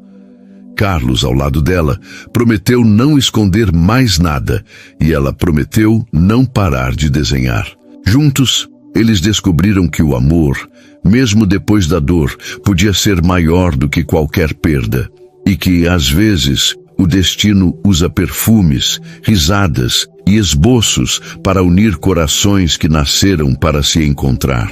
Carlos, ao lado dela, prometeu não esconder mais nada, e ela prometeu não parar de desenhar. Juntos, eles descobriram que o amor, mesmo depois da dor, podia ser maior do que qualquer perda, e que, às vezes, o destino usa perfumes, risadas e esboços para unir corações que nasceram para se encontrar.